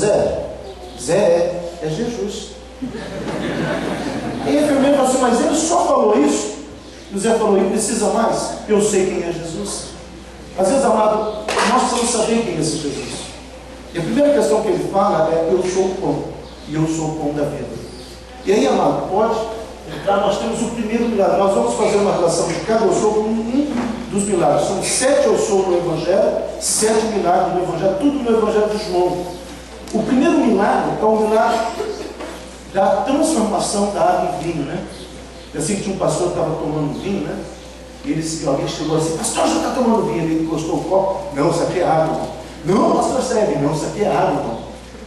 Zé é Jesus. E a enfermeira falou assim, mas ele só falou isso? E o Zé falou, e precisa mais? Eu sei quem é Jesus. Às vezes, amado, nós precisamos saber quem é esse Jesus. E a primeira questão que ele fala é, eu sou o pão, e eu sou o pão da vida. E aí, amado, pode entrar, nós temos o primeiro milagre. Nós vamos fazer uma relação de cada eu sou com um dos milagres. São 7 eu sou no Evangelho, 7 milagres no Evangelho, tudo no Evangelho de João. O primeiro milagre é o milagre da transformação da água em vinho, né? Eu sei que tinha um pastor que estava tomando vinho, né? E alguém chegou assim, pastor, já está tomando vinho? Ele encostou o copo, não, isso aqui é água. Não, pastor, segue, não, isso aqui é água. Não.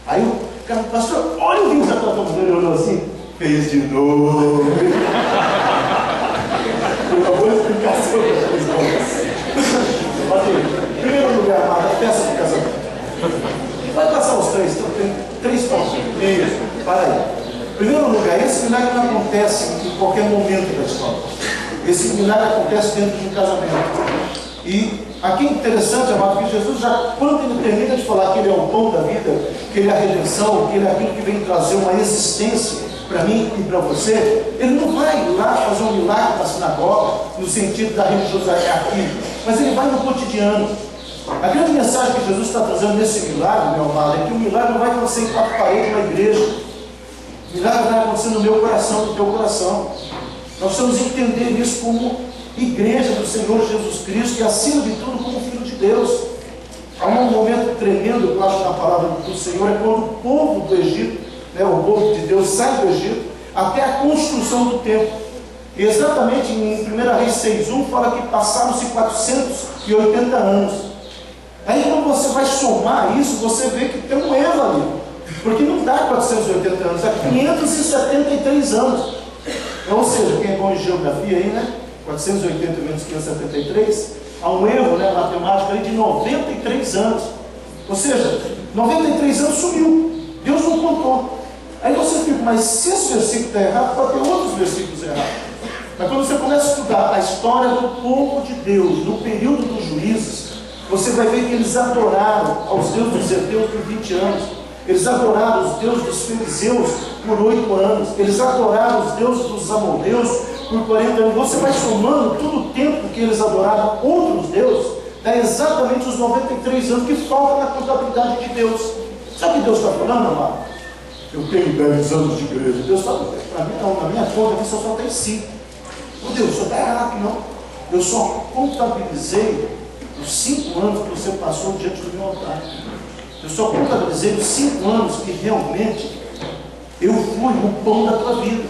Aí o cara, pastor, olha o vinho que você está tomando. Ele olhou assim, fez de novo. Uma boa explicação das coisas. Primeiro lugar, amada, peça de casamento. Vai passar os três, então tem 3 pontos. Isso, para aí. Em primeiro lugar, esse milagre não acontece em qualquer momento da história. Esse milagre acontece dentro de um casamento. E aqui é interessante, amado, que Jesus já, quando ele termina de falar que ele é o pão da vida, que ele é a redenção, que ele é aquilo que vem trazer uma existência para mim e para você, ele não vai lá fazer um milagre na sinagoga, no sentido da religiosidade aqui, mas ele vai no cotidiano. A grande mensagem que Jesus está trazendo nesse milagre, meu amado, é que o milagre não vai acontecer em quatro paredes na igreja. O milagre vai acontecer no meu coração, no teu coração. Nós precisamos entender isso como igreja do Senhor Jesus Cristo e, acima de tudo, como filho de Deus. Há um momento tremendo, eu acho, na palavra do Senhor, é quando o povo do Egito, o povo de Deus, sai do Egito até a construção do templo. E exatamente em 1 Reis 6:1 fala que passaram-se 480 anos. Aí quando você vai somar isso, você vê que tem um erro ali, porque não dá 480 anos, dá 573 anos. Ou seja, quem é bom em geografia aí, né? 480 menos 573, há um erro, matemático aí de 93 anos. Ou seja, 93 anos sumiu, Deus não contou. Aí você fica, mas se esse versículo está errado, pode ter outros versículos errados. Mas quando você começa a estudar a história do povo de Deus, no período dos juízes, você vai ver que eles adoraram aos deuses dos Heteus por 20 anos. Eles adoraram os deuses dos filisteus por 8 anos. Eles adoraram os deuses dos amorreus por 40 anos. Você vai somando todo o tempo que eles adoraram outros deuses, dá exatamente os 93 anos que faltam na contabilidade de Deus. Sabe o que Deus está falando, amado? Eu tenho 10 anos de igreja. Deus está falando, para mim não, na minha conta aqui só tem 5. Meu Deus, só está errado aqui não. Eu só contabilizei os 5 anos que você passou diante do meu altar. Eu só contabilizei os 5 anos que realmente eu fui o pão da tua vida.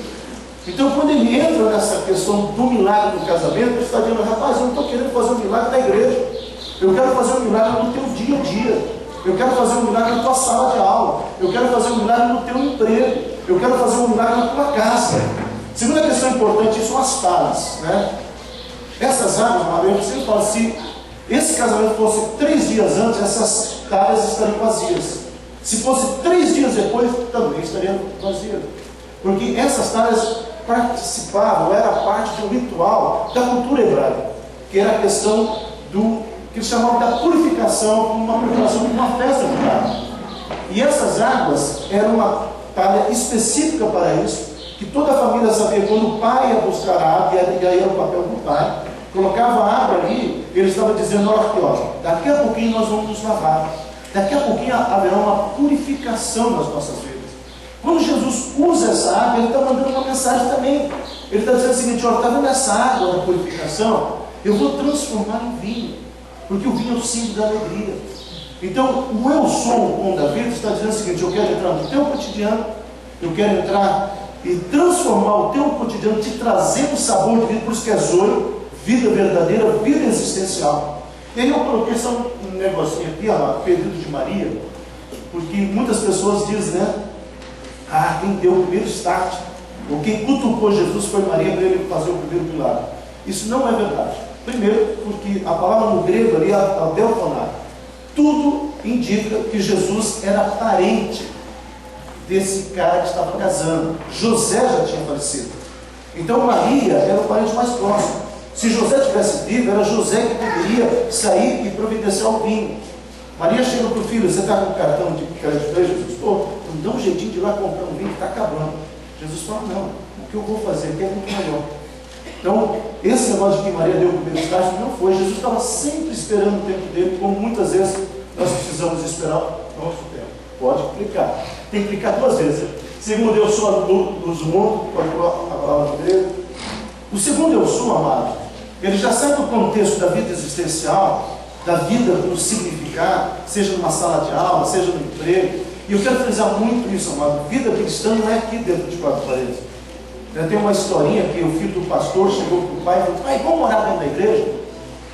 Então, quando ele entra nessa questão do milagre do casamento, ele está dizendo, rapaz, eu não estou querendo fazer um milagre na igreja. Eu quero fazer um milagre no teu dia a dia. Eu quero fazer um milagre na tua sala de aula. Eu quero fazer um milagre no teu emprego. Eu quero fazer um milagre na tua casa. Segunda questão importante são as talhas, Essas águas, eu sempre falo, se esse casamento fosse 3 dias antes, essas talhas estariam vazias. Se fosse 3 dias depois, também estariam vazias. Porque essas talhas participavam, era parte do ritual da cultura hebraica, que era a questão do que eles chamavam da purificação, uma purificação de uma festa judaica. E essas águas eram uma talha específica para isso, que toda a família sabia. Quando o pai ia buscar a água, e aí era o papel do pai, colocava a água ali, ele estava dizendo, olha aqui, daqui a pouquinho nós vamos nos lavar, daqui a pouquinho haverá uma purificação nas nossas vidas. Quando Jesus usa essa água, ele está mandando uma mensagem também. Ele está dizendo o seguinte, está vendo essa água da purificação? Eu vou transformar em vinho, porque o vinho é o símbolo da alegria. Então, o eu sou o pão da vida está dizendo o seguinte, eu quero entrar no teu cotidiano, eu quero entrar e transformar o teu cotidiano, te trazer um sabor de vida, por isso que é zoe, vida verdadeira, vida existencial. E aí eu coloquei só um negocinho aqui, pedido de Maria, porque muitas pessoas dizem, quem deu o primeiro start, ou quem cutucou Jesus foi Maria para ele fazer o primeiro milagre. Isso não é verdade. Primeiro, porque a palavra no grego ali, adelphonar, tudo indica que Jesus era parente desse cara que estava casando. José já tinha falecido. Então Maria era o parente mais próximo. Se José tivesse vivo, era José que deveria sair e providenciar o vinho. Maria chega para o filho, você está com cartão de crédito? Jesus, dá um jeitinho de ir lá comprar um vinho que está acabando. Jesus fala, não, o que eu vou fazer aqui é muito melhor. Então, esse negócio de que Maria deu o primeiro estágio não foi. Jesus estava sempre esperando o tempo dele, como muitas vezes nós precisamos esperar o nosso tempo. Pode clicar. Tem que clicar 2 vezes. Segundo eu sou a luz do mundo, a palavra do grego. O segundo eu sou, amado, ele já sai do contexto da vida existencial, da vida no significado, seja numa sala de aula, seja no emprego. E eu quero frisar muito isso, amado. Vida cristã não é aqui dentro de 4 paredes. Tem uma historinha que o filho do pastor chegou para o pai e falou, pai, vamos morar dentro da igreja?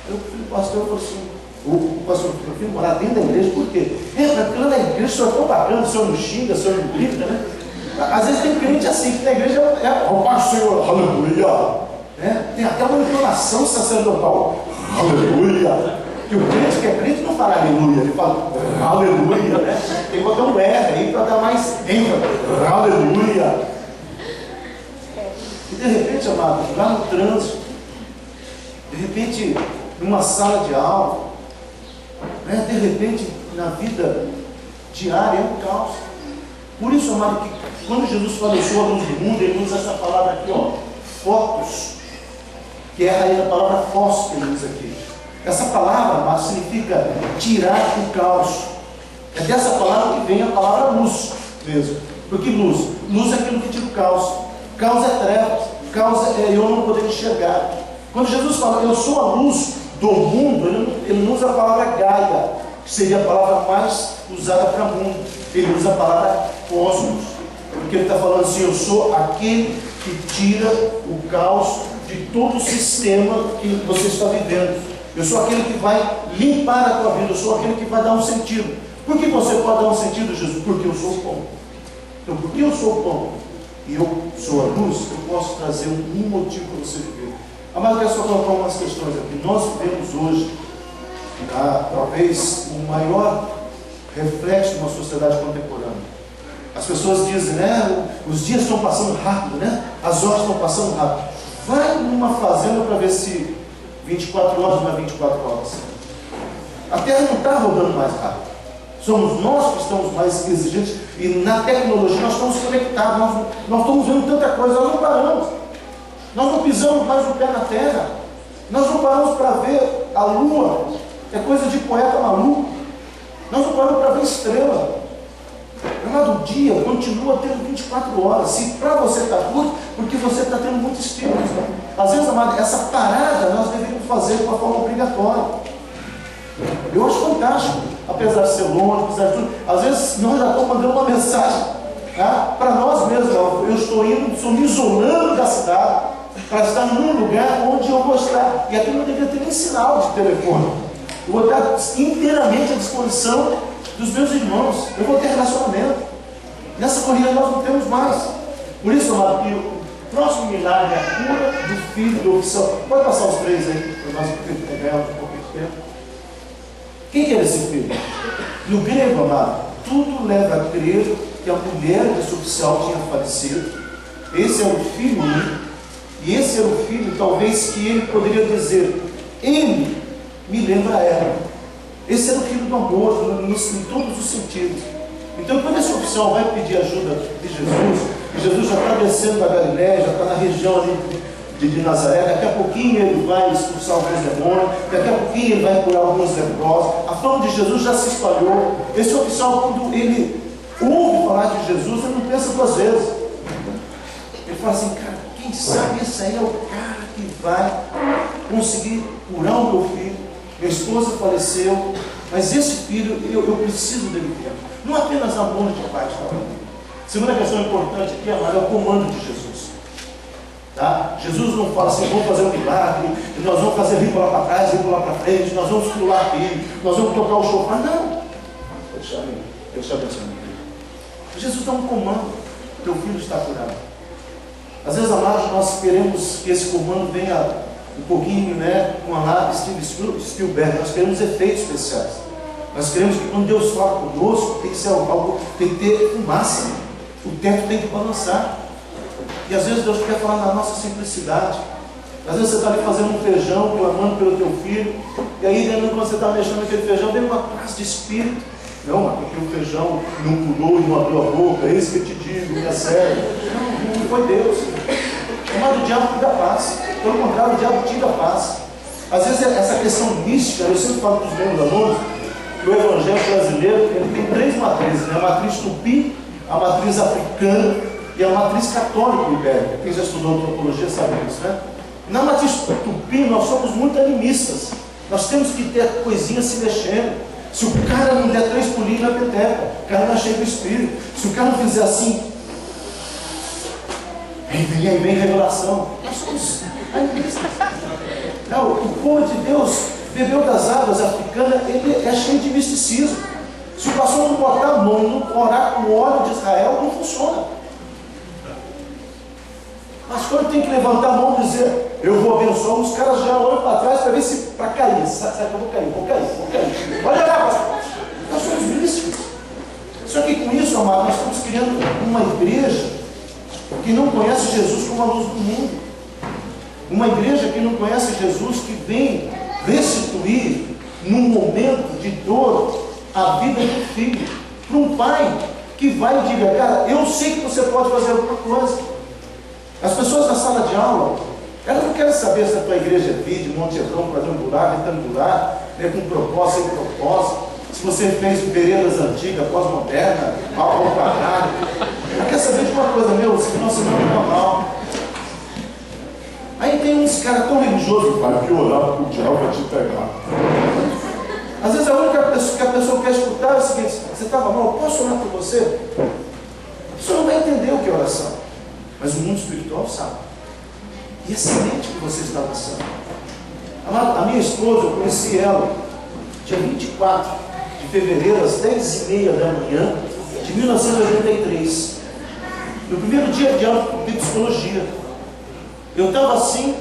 Aí o filho do pastor falou assim, o pastor falou, filho, morar dentro da igreja, por quê? Porque lá na igreja o senhor é tão bacana, o senhor não xinga, o senhor não grita, Às vezes tem crente assim, que na igreja o pastor, aleluia. Tem até uma entonação sacerdotal, aleluia. Que o crente que é crente não fala aleluia, ele fala aleluia, Tem que botar um R aí para dar mais ênfase, aleluia. E de repente, amado, lá no trânsito, repente, numa sala de aula, né? De repente, na vida diária, é um caos. Por isso, amado, que quando Jesus fala, eu sou a luz do mundo, ele usa essa palavra aqui, ó, fotos, que é a palavra fóssil que ele usa aqui. Essa palavra, amado, significa tirar o caos. É dessa palavra que vem a palavra luz mesmo. Porque luz é aquilo que tira o caos. Caos é trevas, caos é eu não poder enxergar. Quando Jesus fala, eu sou a luz do mundo, ele não usa a palavra Gaia, que seria a palavra mais usada para mundo. Ele usa a palavra cosmos, porque ele está falando assim, eu sou aquele que tira o caos de todo o sistema que você está vivendo. Eu sou aquele que vai limpar a tua vida, eu sou aquele que vai dar um sentido. Por que você pode dar um sentido, Jesus? Porque eu sou o pão. Então, porque eu sou o pão e eu sou a luz, eu posso trazer um motivo para você viver. Mas eu quero só colocar algumas questões aqui. Nós vivemos hoje, talvez, o maior reflexo de uma sociedade contemporânea. As pessoas dizem, né? Os dias estão passando rápido, né? As horas estão passando rápido. Vai numa fazenda para ver se 24 horas não é 24 horas. A Terra não está rodando mais rápido. Somos nós que estamos mais exigentes. E na tecnologia nós estamos conectados. Nós estamos vendo tanta coisa, nós não paramos. Nós não pisamos mais o pé na terra. Nós não paramos para ver a lua. É coisa de poeta maluco. Nós não paramos para ver estrela. Amado, o dia continua tendo 24 horas. Se para você está curto, porque você está tendo muito estímulo. Às vezes, amado, essa parada nós deveríamos fazer de uma forma obrigatória. Eu acho fantástico, apesar de ser longe, apesar de tudo. Às vezes nós já estamos mandando uma mensagem para nós mesmos. Eu estou me isolando da cidade para estar num lugar onde eu vou estar. E aqui não deveria ter nem sinal de telefone. Eu vou estar inteiramente à disposição dos meus irmãos. Eu vou ter relacionamento. Nessa corrida nós não temos mais. Por isso, amado, que o próximo milagre é a cura do filho do oficial. Pode passar os três aí, para nós ganharmos um pouquinho de tempo. Quem que era esse filho? No grego, amado, tudo leva a crer que a mulher desse oficial tinha falecido. Esse era o filho único. E esse era o filho, talvez, que ele poderia dizer, ele me lembra ela. Esse era o filho do amor, em todos os sentidos. Então, quando esse oficial vai pedir ajuda de Jesus, e Jesus já está descendo da Galiléia, já está na região ali de Nazaré, daqui a pouquinho ele vai expulsar alguns demônios, daqui a pouquinho ele vai curar alguns leprosos, a fama de Jesus já se espalhou. Esse oficial, quando ele ouve falar de Jesus, ele não pensa duas vezes. Ele fala assim, cara, quem sabe esse aí é o cara que vai conseguir curar o meu filho. Minha esposa faleceu, mas esse filho, eu preciso dele mesmo. Não apenas amor de pai, tá? Segunda questão importante aqui, amado, é o comando de Jesus. Tá? Jesus não fala assim, vamos fazer um milagre, nós vamos fazer vir lá para trás, vir lá para frente, nós vamos pular aqui, nós vamos tocar o chofar. Não! Deus te abençoe. Jesus dá um comando, teu filho está curado. Às vezes, amados, nós queremos que esse comando venha um pouquinho, né, com a lápis Steven Spielberg. Nós queremos efeitos especiais. Nós queremos que quando Deus fala conosco, tem que ser algo, tem que ter fumaça. O teto tem que balançar. E às vezes Deus quer falar na nossa simplicidade. Às vezes você está ali fazendo um feijão, clamando pelo teu filho, e aí quando você está mexendo naquele feijão, vem uma paz de espírito. Não, mas porque o feijão não pulou e não abriu a boca, é isso que eu te digo, é sério. Não foi Deus. Mas o diabo tira a paz. Pelo contrário, o diabo tira a paz. Às vezes essa questão mística, eu sempre falo para os meus alunos, que o evangelho brasileiro ele tem três matrizes, né? A matriz tupi, a matriz africana e a matriz católica ibérica. Quem já estudou antropologia sabe disso, né? Na matriz tupi nós somos muito animistas. Nós temos que ter coisinhas se mexendo. Se o cara não der 3 pulinhos na peteca, o cara não é cheio do espírito. Se o cara não fizer assim, aí vem revelação. Nós somos animistas. Não, o povo de Deus bebeu das águas africanas, ele é cheio de misticismo. Se o pastor não botar a mão, não orar com o óleo de Israel, não funciona. Mas quando tem que levantar a mão e dizer, eu vou abençoar, os caras já olham para trás para ver se para cair. Sabe que eu vou cair. Olha lá, pastor. Nós somos místicos. Só que com isso, amado, nós estamos criando uma igreja que não conhece Jesus como a luz do mundo. Uma igreja que não conhece Jesus, que vem restituir, num momento de dor, a vida do filho. Para um pai que vai e diga: cara, eu sei que você pode fazer alguma coisa. As pessoas na sala de aula, elas não querem saber se a tua igreja é vídeo, Monte Hebron, quadrangular, retangular, né, com propósito, sem propósito, se você fez veredas antigas, pós-moderna, ao quadrado. Ela quer saber de uma coisa: meu, se nosso não é normal. Aí tem uns caras tão religiosos: vai piorar, porque o diabo vai te pegar. Às vezes a única pessoa que a pessoa quer escutar é o seguinte: você estava mal, posso orar por você? A pessoa não vai entender o que é oração, mas o mundo espiritual sabe. E é excelente que você está oração. A minha esposa, eu conheci ela dia 24 de fevereiro, às 10h30 da manhã de 1983, no primeiro dia de aula de psicologia. Eu estava assim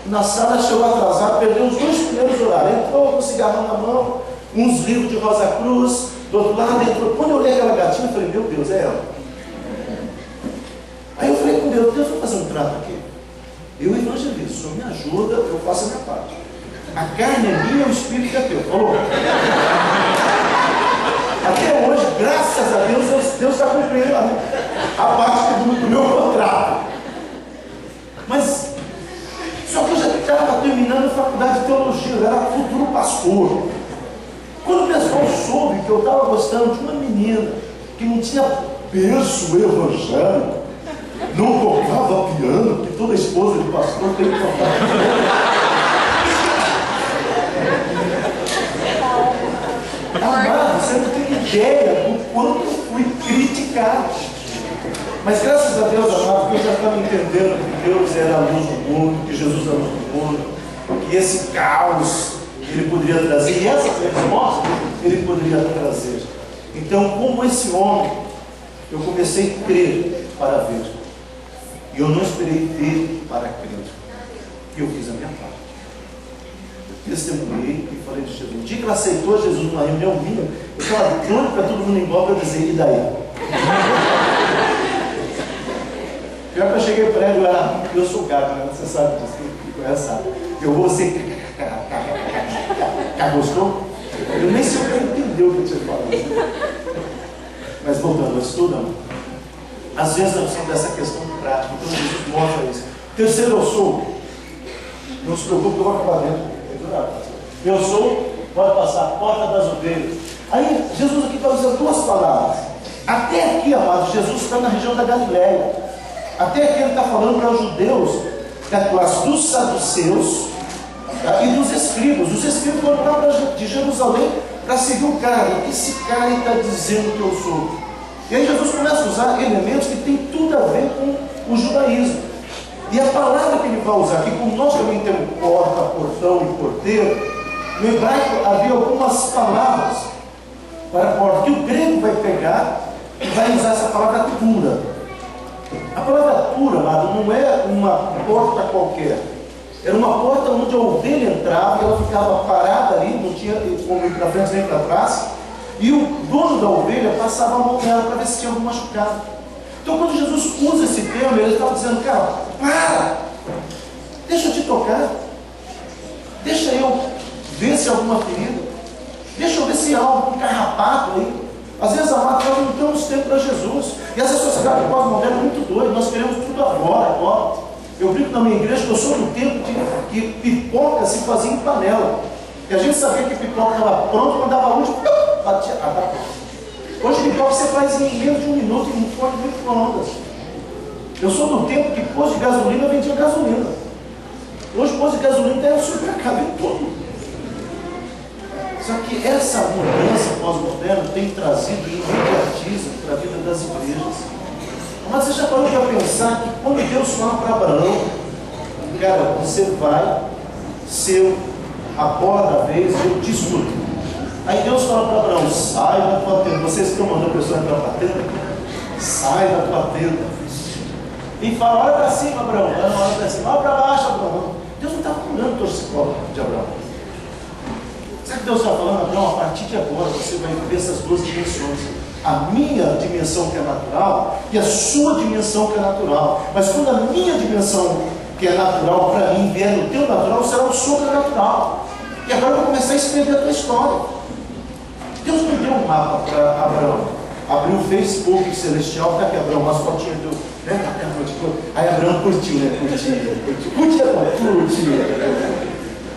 na sala, chegou atrasado, perdeu os 2 primeiros horários. Entrou com um cigarrão na mão, uns livros de Rosa Cruz, do outro lado entrou. Quando eu olhei aquela gatinha, eu falei: meu Deus, é ela. Aí eu falei com Deus: Deus, vou fazer um trato aqui. Eu evangelizo, o Senhor me ajuda, eu faço a minha parte. A carne é minha, o espírito é teu. Falou? Até hoje, graças a Deus, Deus está cumprindo a parte do meu contrato. Mas só que eu já estava terminando a faculdade de teologia, eu era futuro pastor. Quando o pessoal soube que eu estava gostando de uma menina que não tinha berço evangélico, não tocava piano, porque toda esposa de pastor tem que tocar piano. Amado, você não tem ideia do quanto eu fui criticado. Mas graças a Deus, amado, que eu já estava entendendo que Deus era a luz do mundo, que Jesus era a luz do mundo, que esse caos Ele poderia trazer, e essa resposta Ele poderia trazer. Então, como esse homem, eu comecei a crer para ver. E eu não esperei ver para crer. E eu fiz a minha parte. Eu testemunhei e falei de Jesus. O dia que ela aceitou Jesus numa reunião minha, eu estava doido para todo mundo ir embora para dizer: e daí? Pior que eu cheguei para ela, eu sou gato, né? Você sabe disso, quem conhece sabe. Eu vou ser. Gostou? Eu nem sei o que entendeu o que você falou. Mas voltando ao estudo, às vezes nós somos dessa questão prática, então Jesus mostra isso. Terceiro, eu sou. Não se preocupe, eu vou acabar dentro. Eu sou, pode passar, a porta das ovelhas. Aí Jesus aqui está usando 2 palavras. Até aqui, amado, Jesus está na região da Galileia. Até aqui ele está falando para os judeus da classe dos saduceus, tá, e dos escribas. Os escribas foram lá de Jerusalém para seguir o cara. O que esse cara está dizendo que eu sou? E aí Jesus começa a usar elementos que tem tudo a ver com o judaísmo. E a palavra que ele vai usar aqui, como nós também temos porta, portão e porteiro, no hebraico havia algumas palavras para porta, que o grego vai pegar e vai usar essa palavra tura. A palavra tura, amado, não é uma porta qualquer. Era uma porta onde a ovelha entrava e ela ficava parada ali, não tinha como ir para frente nem para trás, e o dono da ovelha passava a mão nela para ver se tinha algum machucado. Então, quando Jesus usa esse termo, ele estava dizendo: cara, para, deixa eu te tocar, deixa eu ver se há alguma ferida, deixa eu ver se há algum carrapato aí. Às vezes, amado, nós não temos tempo para Jesus, e essa sociedade pós-moderna é muito doida, nós queremos tudo agora. Eu brinco na minha igreja que eu sou do tempo de que pipoca se fazia em panela, e a gente sabia que pipoca estava pronta, quando dava luz, batia, tá pronto. Hoje pipoca você faz em menos de 1 minuto em um forno de micro-ondas. Eu sou do tempo que posto de gasolina vendia gasolina. Hoje posto de gasolina tem o supermercado em todo. Só que essa mudança pós-moderna tem trazido imediatismo para a vida das igrejas. Mas você já parou para pensar que quando Deus fala para Abraão: cara, você vai ser a bola da vez, eu te escuto. Aí Deus fala para Abraão: sai da tua tenda. Vocês estão mandando a pessoa entrar para a tenda? Sai da tua tenda. E fala: olha para cima, Abraão. Olha para cima, olha para baixo, Abraão. Deus não está curando o torcicolo de Abraão. Sabe o que Deus está falando? Abraão, a partir de agora você vai ver essas 2 dimensões. A minha dimensão que é natural e a sua dimensão que é natural. Mas quando a minha dimensão que é natural para mim, vier no teu natural, será o sobrenatural. E agora eu vou começar a escrever a tua história. Deus não deu um mapa para Abraão. Abriu o Facebook celestial, tá aqui, Abraão, umas fotinhas do. Né? Aí Abraão curtiu, né? Curtiu.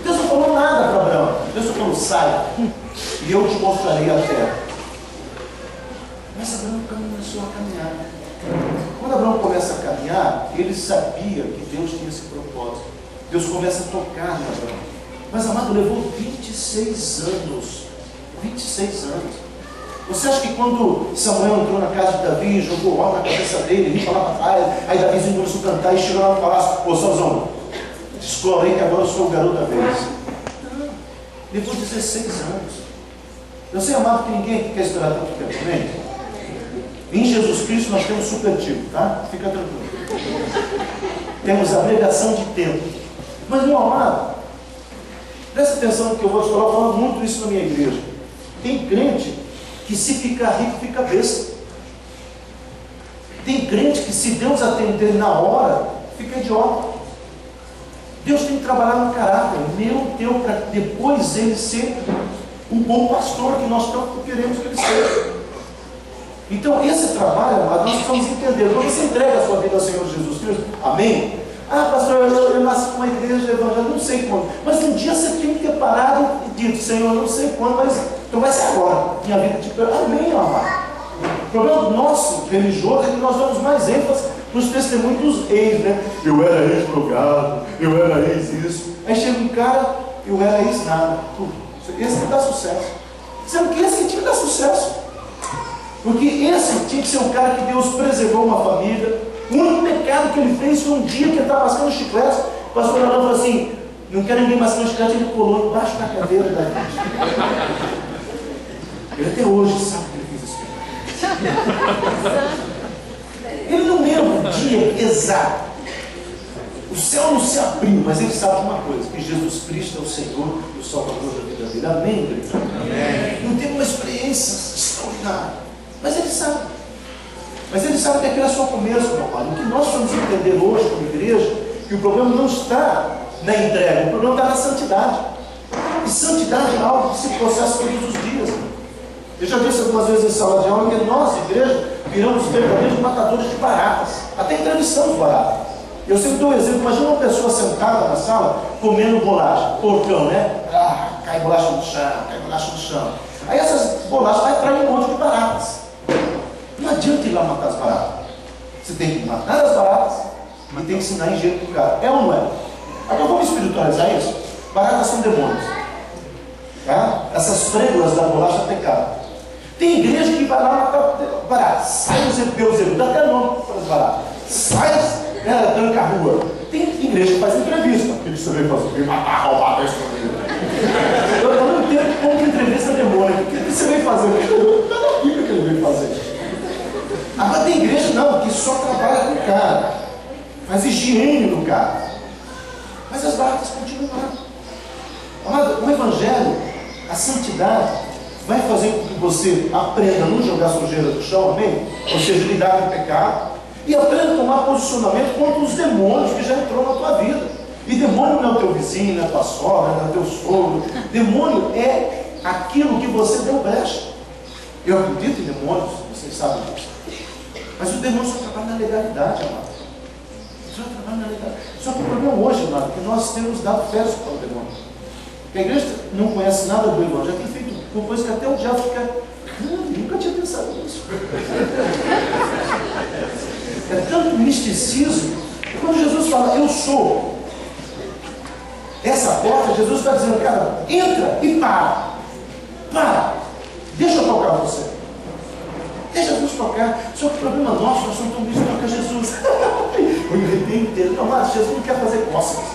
Deus não falou nada para Abraão. Deus só falou, sai, e eu te mostrarei a terra. Mas Abraão começou a caminhar. Quando Abraão começa a caminhar, ele sabia que Deus tinha esse propósito. Deus começa a tocar em Abraão. Mas, amado, levou 26 anos. 26 anos. Você acha que quando Samuel entrou na casa de Davi, jogou óleo na cabeça dele, ele falava atrás, aí Davi começou a cantar e chegou lá e falasse, ô Saulzão, descobre aí que agora eu sou o garoto da vez. Não, levou 16 anos. Eu sei, amado, que ninguém aqui quer esperar tanto tempo, também. Em Jesus Cristo nós temos supertivo, tá? Fica tranquilo. Temos abreviação de tempo. Mas, meu amado, presta atenção no que eu vou te falar, eu falo muito isso na minha igreja. Tem crente que se ficar rico, fica besta. Tem crente que se Deus atender na hora, fica idiota. Deus tem que trabalhar no caráter, meu teu, para depois ele ser um bom pastor, que nós tanto queremos que ele seja. Então esse trabalho, nós precisamos entender. Quando você entrega a sua vida ao Senhor Jesus Cristo, amém? Ah, pastor, eu nasci com uma igreja evangélica, não sei quando. Mas um dia você tem que ter parado e dito, Senhor, não sei quando, mas então vai ser agora. Minha vida te perdoa. Amém, amado. O problema nosso religioso é que nós damos mais ênfase nos testemunhos dos ex, né? Eu era ex-drogado, eu era ex-isso. Aí chega um cara, eu era ex-nada. Esse que dá sucesso. Sendo que esse que tinha que dar sucesso. Porque esse tinha que ser o cara que Deus preservou uma família. O único pecado que ele fez foi um dia que ele estava mascando chiclete. O pastor Arão falou assim, não quero ninguém mascando chiclete, ele colou embaixo da cadeira da gente. Ele até hoje sabe que ele fez isso. Ele não lembra o dia exato. O céu não se abriu, mas ele sabe uma coisa, que Jesus Cristo é o Senhor e o Salvador da vida dele. Amém, igreja? Amém. Não teve uma experiência extraordinária, mas ele sabe. Mas ele sabe que aquilo é só o começo, meu pai. O que nós vamos entender hoje como igreja, que o problema não está na entrega, o problema está na santidade. E santidade é algo que se processa todos os dias. Eu já disse algumas vezes em sala de aula que nós, igreja, viramos verdadeiros matadores de baratas. Até entrevistamos baratas. Eu sempre dou um exemplo. Imagina uma pessoa sentada na sala comendo bolacha, porcão, né? Cai bolacha no chão, cai bolacha no chão. Aí essas bolachas vai atrair um monte de baratas. Não adianta ir lá matar as baratas. Você tem que matar as baratas e tem que ensinar engenho para o cara. É ou não é? Agora vamos espiritualizar isso? Baratas são demônios. Tá? Essas frégulas da bolacha é pecado. Tem igreja que vai lá matar baratas. Sai os Beelzebub, dá até nome para as baratas. Sai, tranca a rua. Tem igreja que faz entrevista. O que você veio fazer? Matar, roubar, eu não entendo como que entrevista demônio. O que você veio fazer? Está na Bíblia que ele veio fazer. Agora tem igreja não, que só trabalha com o cara, faz higiene no cara, mas as baratas continuam lá. Amado, o Evangelho, a santidade, vai fazer com que você aprenda a não jogar sujeira no chão, amém? Ou seja, lidar com o pecado, e aprenda a tomar posicionamento contra os demônios que já entrou na tua vida. E demônio não é o teu vizinho, não é a tua sogra, não é o teu sogro. Demônio é aquilo que você deu brecha. Eu acredito em demônios, vocês sabem disso. Mas o demônio só trabalha na legalidade, amado. Só trabalha na legalidade. Só que o problema hoje, amado, é que nós temos dado férias para o demônio. Porque a igreja não conhece nada do Evangelho, tem feito uma coisa que até o diabo fica. Nunca tinha pensado nisso. É tanto misticismo. E quando Jesus fala, eu sou essa porta, Jesus está dizendo, cara, entra e para. Para. Deixa eu tocar você. Deixa Jesus tocar. Só que o problema nosso, nós somos tão busy tocar Jesus. O arrepio inteiro. Não, mas Jesus não quer fazer cócegas.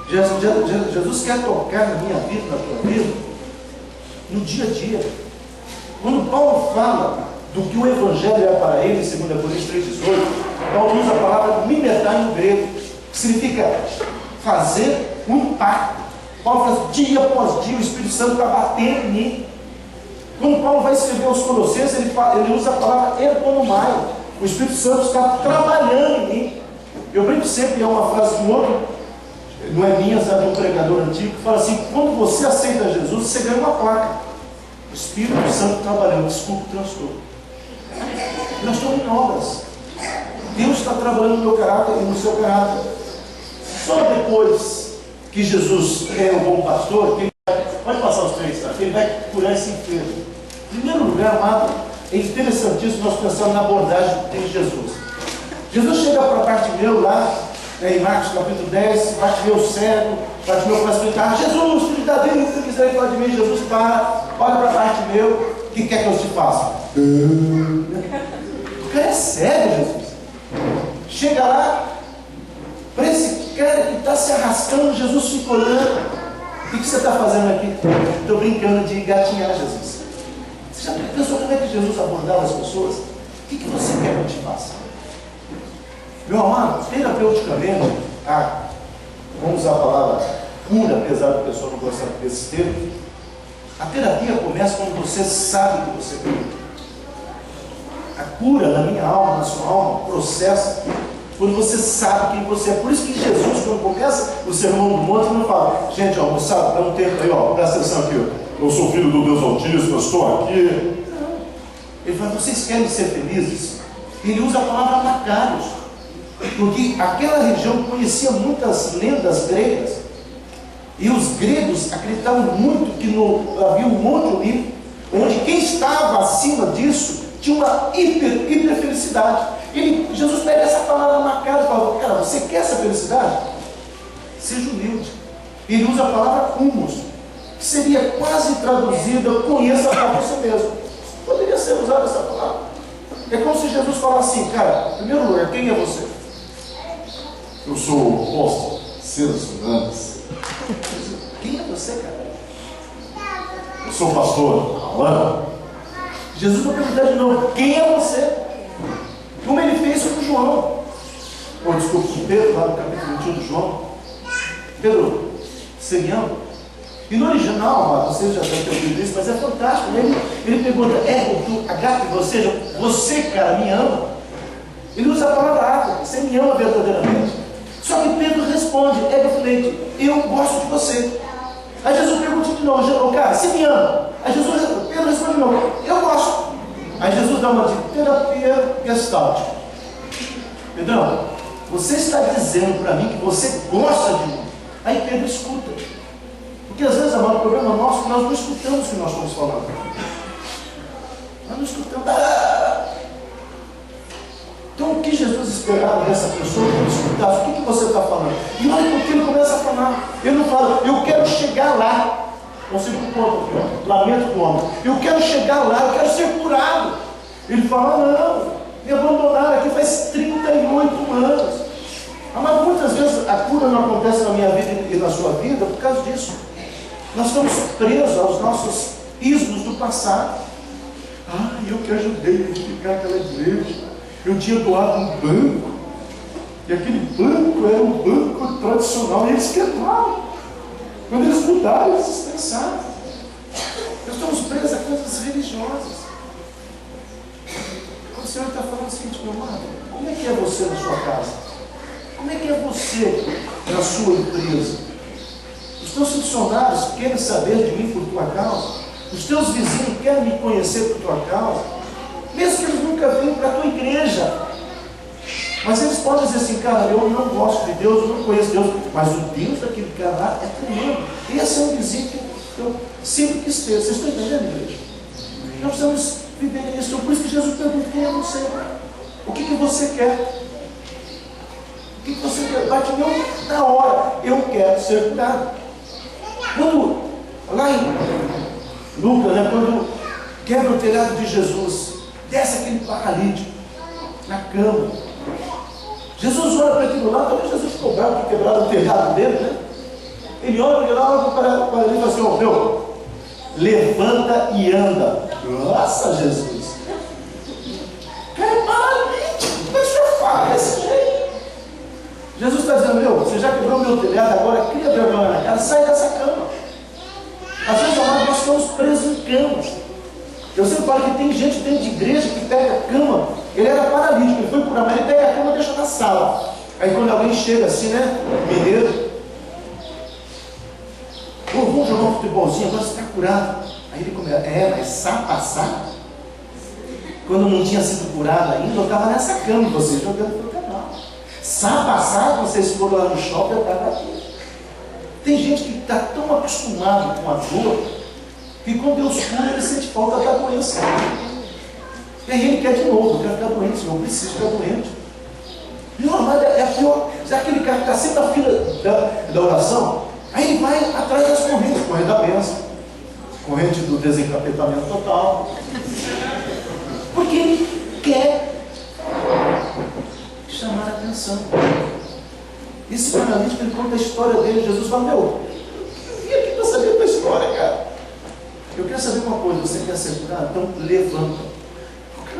Jesus quer tocar na minha vida, na tua vida, no dia a dia. Quando Paulo fala do que o Evangelho é para ele, segundo a Coríntios 3,18, Paulo usa a palavra mimetai no grego, que significa fazer um impacto. Paulo fala, dia após dia, o Espírito Santo está batendo em mim. Quando Paulo vai escrever aos Colossenses, ele usa a palavra ergonomai. O Espírito Santo está trabalhando em mim. Eu brinco sempre, é uma frase de um outro, não é minha, sabe, de um pregador antigo, que fala assim: quando você aceita Jesus, você ganha uma placa. O Espírito Santo trabalhando, desculpa o transtorno. Nós estamos em obras. Deus está trabalhando no meu caráter e no seu caráter. Só depois que Jesus é o bom pastor, que ele vai, pode passar os três, tá? Ele vai curar esse enfermo. Em primeiro lugar, amado, é interessantíssimo nós pensarmos na abordagem de Jesus. Jesus chega para Bartimeu lá, em Marcos capítulo 10, Bartimeu cego, Bartimeu começa a gritar: Jesus, filho de Davi, tem misericórdia de mim. Jesus para, olha para Bartimeu: o que quer que eu te faça? O cara é cego, Jesus. Chega lá, para esse cara que está se arrastando, Jesus fica olhando: o que você está fazendo aqui? Estou brincando de gatinhar, Jesus. Você já pensou como é que Jesus abordava as pessoas? O que você quer que eu te faça? Meu amado, terapeuticamente, vamos usar a palavra cura, apesar do pessoal não gostar desse termo. A terapia começa quando você sabe que você cura. A cura na minha alma, na sua alma, processa quando você sabe quem você é. Por isso que Jesus, quando começa o sermão do monte, não fala: gente, ó, moçada, dá um tempo aí, ó, presta atenção aqui, ó. Eu sou filho do Deus Altíssimo, eu estou aqui. Não. Ele fala: vocês querem ser felizes? Ele usa a palavra macários, porque aquela região conhecia muitas lendas gregas, e os gregos acreditavam muito que havia um monte olimpo, onde quem estava acima disso tinha uma hiper felicidade. Jesus pega essa palavra macário e fala: cara, você quer essa felicidade? Seja humilde. Ele usa a palavra humus, que seria quase traduzida: conheça para você mesmo. Poderia ser usada essa palavra. É como se Jesus falasse assim: cara, em primeiro lugar, quem é você? Eu sou o apóstolo Cenas Fernandes. Quem é você, cara? Eu sou o pastor Alan. Jesus vai perguntar de novo: quem é você? Como ele fez com João. Desculpa, com Pedro, lá no capítulo 21 de João. Pedro, você me ama? E no original, vocês já devem ter ouvido isso, mas é fantástico. Ele pergunta: agape, você, cara, me ama? Ele usa a palavra água: você me ama verdadeiramente? Só que Pedro responde: egofilete, eu gosto de você. Aí Jesus pergunta de novo: cara, você me ama? Aí Pedro responde de novo: eu gosto. Aí Jesus dá uma de terapia gestalt. Pedrão, você está dizendo para mim que você gosta de mim? Aí Pedro escuta. Porque às vezes, amado, o problema nosso é que nós não escutamos o que nós estamos falando. Nós não escutamos. Então, o que Jesus esperava dessa pessoa que ele escutasse? O que você está falando? E olha porque ele começa a falar. Ele não fala: eu quero chegar lá. Não sei por conta aqui, ó. Lamento do homem. Eu quero chegar lá, eu quero ser curado. Ele fala: não, me abandonaram aqui faz 38 anos. Mas muitas vezes a cura não acontece na minha vida e na sua vida por causa disso. Nós estamos presos aos nossos ismos do passado. Eu que ajudei a edificar aquela igreja. Eu tinha doado um banco, e aquele banco era um banco tradicional, e eles quebraram. Quando eles mudaram, eles se estressaram. Nós estamos presos a coisas religiosas. O Senhor está falando o seguinte: meu amado, como é que é você na sua casa? Como é que é você na sua empresa? Os teus funcionários querem saber de mim por tua causa? Os teus vizinhos querem me conhecer por tua causa? Mesmo que eles nunca venham para a tua igreja. Mas eles podem dizer assim: cara, eu não gosto de Deus, eu não conheço Deus, mas o Deus daquele cara lá é tremendo. Esse é um vizinho que eu sempre quis ter. Vocês estão entendendo, igreja? Nós precisamos viver isso. Por isso que Jesus pergunta: quem é você? O que você quer? O que você quer? Bartimeu, na hora: eu quero ser curado. Quando, lá em Lucas, quando quebra o telhado de Jesus, desce aquele paralítico na cama. Jesus olha para aquilo lá, talvez Jesus ficou bravo por quebrar o telhado dele, Ele olha para o paralítico e fala assim: meu, levanta e anda. Nossa, Jesus! Cara, é paralítico, como é que o senhor fala desse jeito? Jesus está dizendo: meu, você já quebrou meu telhado, agora cria vergonha na cara, sai dessa cama. Às vezes, nós estamos presos em camas. Eu sempre falo que tem gente dentro de igreja que pega a cama. Ele era paralítico, ele foi curar, mas ele pega a cama e deixa na sala. Aí quando alguém chega assim, né? Mineiro, vamos jogar um futebolzinho, agora você está curado. Aí ele começa, mas sabe passar? Quando não tinha sido curado ainda, eu estava nessa cama, você jogando no canal. Sabe passar, vocês foram lá no shopping, eu estava aqui. Tem gente que está tão acostumado com a dor, que quando Deus cura, ele sente falta da doença. E aí ele quer de novo, eu quero ficar doente, eu preciso ficar doente. Meu amado, é a pior. Aquele cara que está sempre na fila da oração, aí ele vai atrás das correntes, corrente da bênção, corrente do desencapetamento total. Porque ele quer chamar a atenção. Esse paralítico, ele conta a história dele. Jesus fala, eu vim aqui para saber a tua história, cara. Eu quero saber uma coisa, você quer ser curado? Então levanta.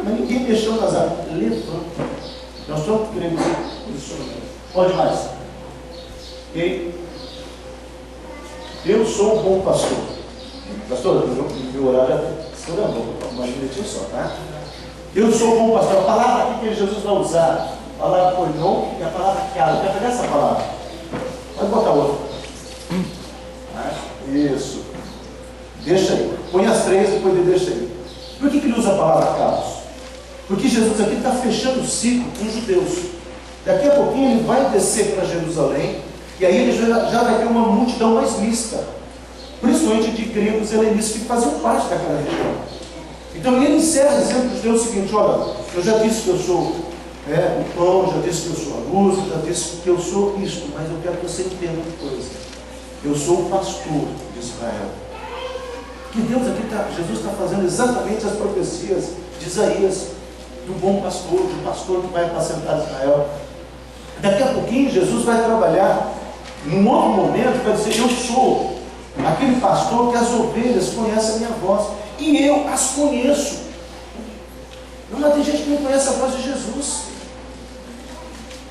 Mas ninguém mexeu nas águas. Levanta. Nós estamos querendo posicionamento. Pode mais. Ok? Eu sou um bom pastor. Pastor, meu horário é estourando, mais um minutinho só, tá? Eu sou um bom pastor. A palavra aqui que Jesus vai usar, a palavra coinon e a palavra cara. Quer pegar essa palavra? Pode botar outra. Isso. Deixa aí. Põe as três, depois deixa aí. Por que ele usa a palavra caos? Porque Jesus aqui está fechando o ciclo com os judeus. Daqui a pouquinho ele vai descer para Jerusalém, e aí ele já vai ter uma multidão mais mista, principalmente de gregos helenistas que faziam parte daquela região. Então ele encerra dizendo para os judeus o seguinte: olha, eu já disse que eu sou o pão, já disse que eu sou a luz, já disse que eu sou isto, mas eu quero que você entenda uma coisa: eu sou o pastor de Israel. Que Deus aqui Jesus está fazendo exatamente as profecias de Isaías, do bom pastor, do pastor que vai apacentar Israel. Daqui a pouquinho Jesus vai trabalhar num outro momento para dizer: eu sou aquele pastor que as ovelhas conhecem a minha voz e eu as conheço. Não, mas tem gente que não conhece a voz de Jesus.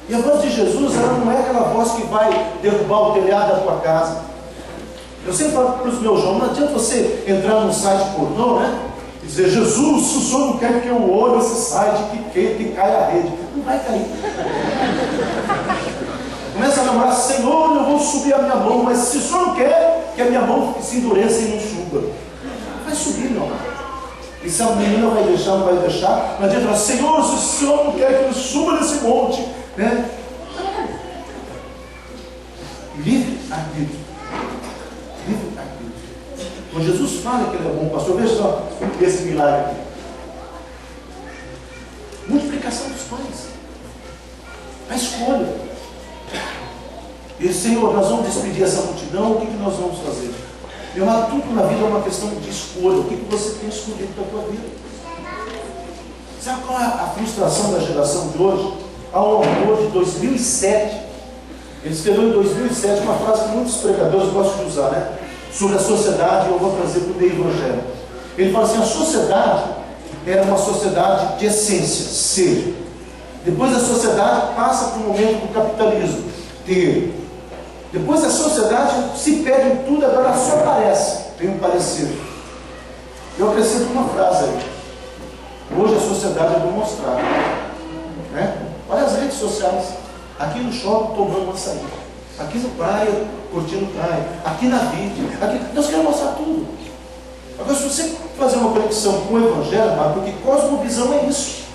E a voz de Jesus, ela não é aquela voz que vai derrubar o telhado da tua casa. Eu sempre falo para os meus jovens: não adianta você entrar num site pornô, né? E dizer: Jesus, se o senhor não quer que eu olhe esse site, que caia a rede. Não vai cair. Começa a namorar: Senhor, eu vou subir a minha mão, mas se o senhor não quer que a minha mão se endureça e não suba, vai subir, meu amado. E se a menina vai deixar, não vai deixar, não adianta falar: Senhor, se o senhor não quer que eu suba nesse monte, né? Livre arbítrio. Livre arbítrio. Quando Jesus fala que ele é bom pastor, veja só esse milagre aqui. Multiplicação dos pães. A escolha. E Senhor, nós vamos despedir essa multidão, o que nós vamos fazer? Meu amado, tudo na vida é uma questão de escolha. O que você tem escolhido para a tua vida? Sabe qual é a frustração da geração de hoje? Há um autor de 2007, ele escreveu em 2007 uma frase que muitos pregadores gostam de usar, né? Sobre a sociedade, eu vou trazer para o meio evangelho. Ele fala assim: a sociedade era uma sociedade de essência, ser. Depois a sociedade passa para o momento do capitalismo, ter. Depois a sociedade se perde em tudo, agora só parece, tem um parecer. Eu acrescento uma frase aí: hoje a sociedade é demonstrada, né? Olha as redes sociais, aqui no shopping tomando açaí, aqui no praia, curtindo praia, aqui na vídeo, aqui, nós queremos mostrar tudo. Agora, se você fazer uma conexão com o Evangelho, porque cosmovisão é isso.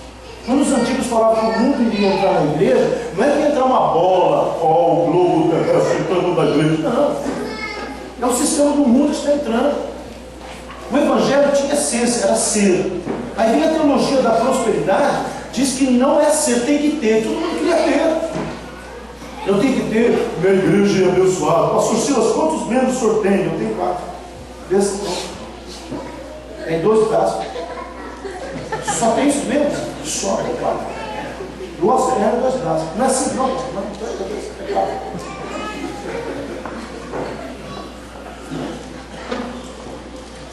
Quando os antigos falavam que o mundo iria entrar na igreja, não é que ia entrar uma bola, o globo entrando na igreja, não. É o sistema do mundo que está entrando. O Evangelho tinha essência, era ser. Aí vem a teologia da prosperidade, diz que não é ser, tem que ter. Todo mundo queria ter. Eu tenho que ter, minha igreja é abençoada. Pastor Silas, quantos membros o senhor tem? Eu tenho 4. Desse não. Tem 12 braços. Só tem isso mesmo? Só tem 4. 2 pernas, 2 braços. Não é assim, não. É 4.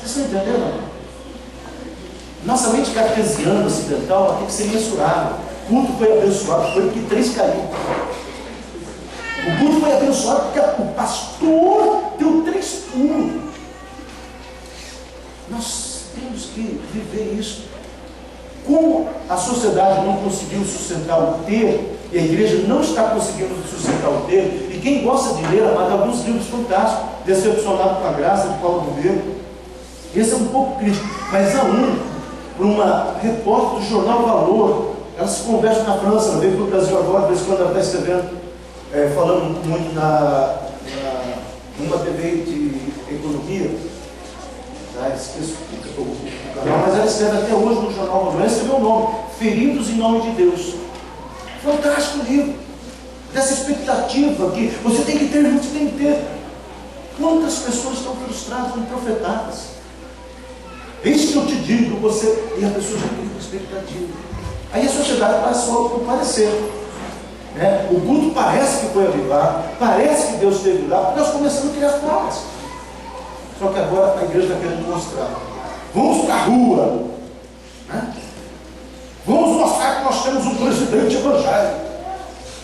Vocês estão entendendo? Nossa mente cartesiana, ocidental, ela tem que ser mensurada. O culto foi abençoado, foi porque 3 caíram. O culto foi abençoado porque o pastor deu 3 pulos. Nós temos que viver isso. Como a sociedade não conseguiu sustentar o ter, e a igreja não está conseguindo suscitar o dele. E quem gosta de ler, amado, alguns livros fantásticos, Decepcionado com a Graça, de Paulo Governo. Esse é um pouco crítico, mas há por uma repórter do jornal Valor. Ela se converte na França, ela veio para o Brasil agora, de vez em quando ela está escrevendo, falando muito numa TV de economia. Esqueço o canal, mas ela escreve até hoje no jornal Valor. Ela escreveu o nome, Feridos em Nome de Deus. Fantástico livro. Dessa expectativa que você tem que ter, você tem que ter. Quantas pessoas estão frustradas com profetadas? Eis que eu te digo, você, e a pessoa já tem expectativa. Aí a sociedade passou por parecer. O culto parece que foi avivado, parece que Deus esteve lá, porque nós começamos a criar plagas. Só que agora a igreja está querendo mostrar. Vamos para a rua. Vamos mostrar que nós temos um presidente evangélico.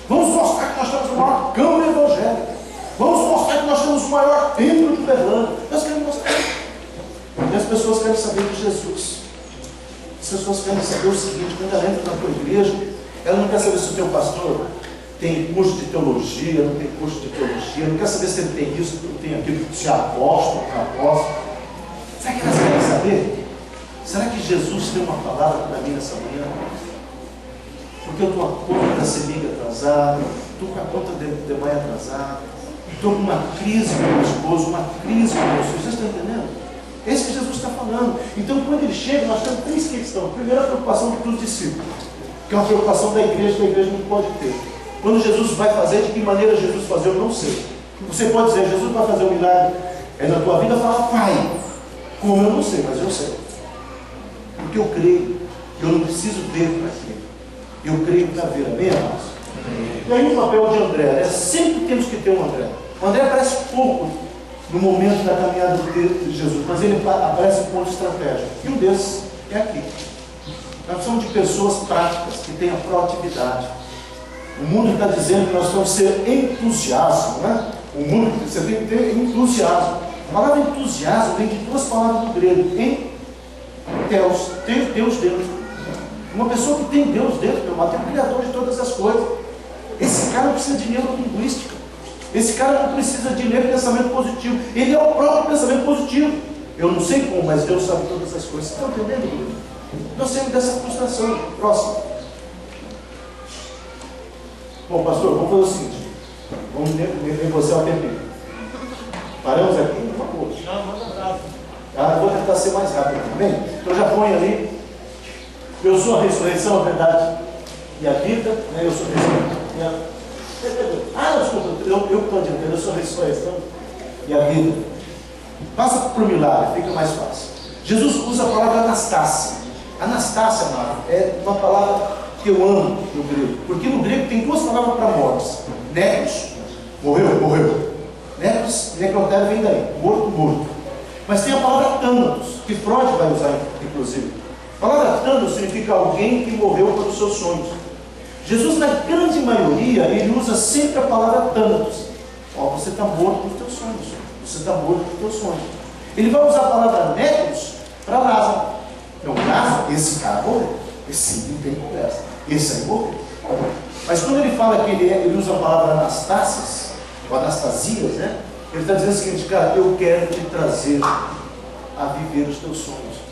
Vamos mostrar que nós temos a maior câmara evangélica. Vamos mostrar que nós temos o maior templo de Uberlândia. Nós queremos mostrar. E as pessoas querem saber de Jesus. As pessoas querem saber o seguinte: quando ela entra na tua igreja, ela não quer saber se o teu pastor tem curso de teologia, não tem curso de teologia, não quer saber se ele tem isso, não tem aquilo, se é apóstolo, não é apóstolo. Sabe o que elas querem saber? Será que Jesus tem uma palavra para mim nessa manhã? Porque eu estou a conta da semiga atrasada, estou com a conta de manhã atrasada, estou com uma crise com o meu esposo, uma crise com o meu filho. Vocês estão entendendo? É isso que Jesus está falando. Então, quando ele chega, nós temos três questões. Primeiro, a preocupação dos discípulos, que é uma preocupação da igreja, que a igreja não pode ter. Quando Jesus vai fazer, de que maneira Jesus fazer, eu não sei. Você pode dizer: Jesus vai fazer um milagre na tua vida, fala: Pai, como eu não sei, mas eu sei. Porque eu creio, eu não preciso ver para crer. Eu creio para ver, amém, amados? E aí o papel de André, sempre temos que ter um André. O André aparece pouco no momento da caminhada de Jesus, mas ele aparece em ponto estratégico. E um desses é aqui. Nós precisamos de pessoas práticas, que tenham proatividade. O mundo está dizendo que nós vamos ser entusiasmo, né? O mundo, você tem que ter entusiasmo. A palavra entusiasmo vem de duas palavras do grego: Deus, ter Deus dentro. Uma pessoa que tem Deus dentro, meu irmão, tem o Criador de todas as coisas. Esse cara não precisa de neurolinguística. Esse cara não precisa de ler pensamento positivo. Ele é o próprio pensamento positivo. Eu não sei como, mas Deus sabe todas as coisas. Vocês estão entendendo, querido? Nós temos dessa frustração. Próximo. Bom, pastor, vamos fazer o seguinte. Vamos negociar o tempinho. Paramos aqui? Por favor. Não, manda abraço. Vou tentar ser mais rápido, também. Então já põe ali: eu sou a ressurreição, a verdade e a vida. Eu sou a ressurreição. Desculpa, eu estou adiantando, eu sou a ressurreição e a vida. Passa para o milagre, fica mais fácil. Jesus usa a palavra Anastácia. Anastácia, amado, é uma palavra que eu amo no grego, porque no grego tem duas palavras para mortes: necros, morreu. Necros, necrotério vem daí, morto. Mas tem a palavra Thanatos, que Freud vai usar, inclusive. A palavra Thanatos significa alguém que morreu pelos seus sonhos. Jesus, na grande maioria, ele usa sempre a palavra Thanatos. Você está morto nos teus sonhos. Você está morto nos teus sonhos. Ele vai usar a palavra Necros para Lázaro. Não, Lázaro, esse cara morreu. Esse não tem conversa. Esse aí morreu. Mas quando ele fala que ele usa a palavra Anastácias, ou Anastasias, né? Ele está dizendo o seguinte: cara, eu quero te trazer a viver os teus sonhos.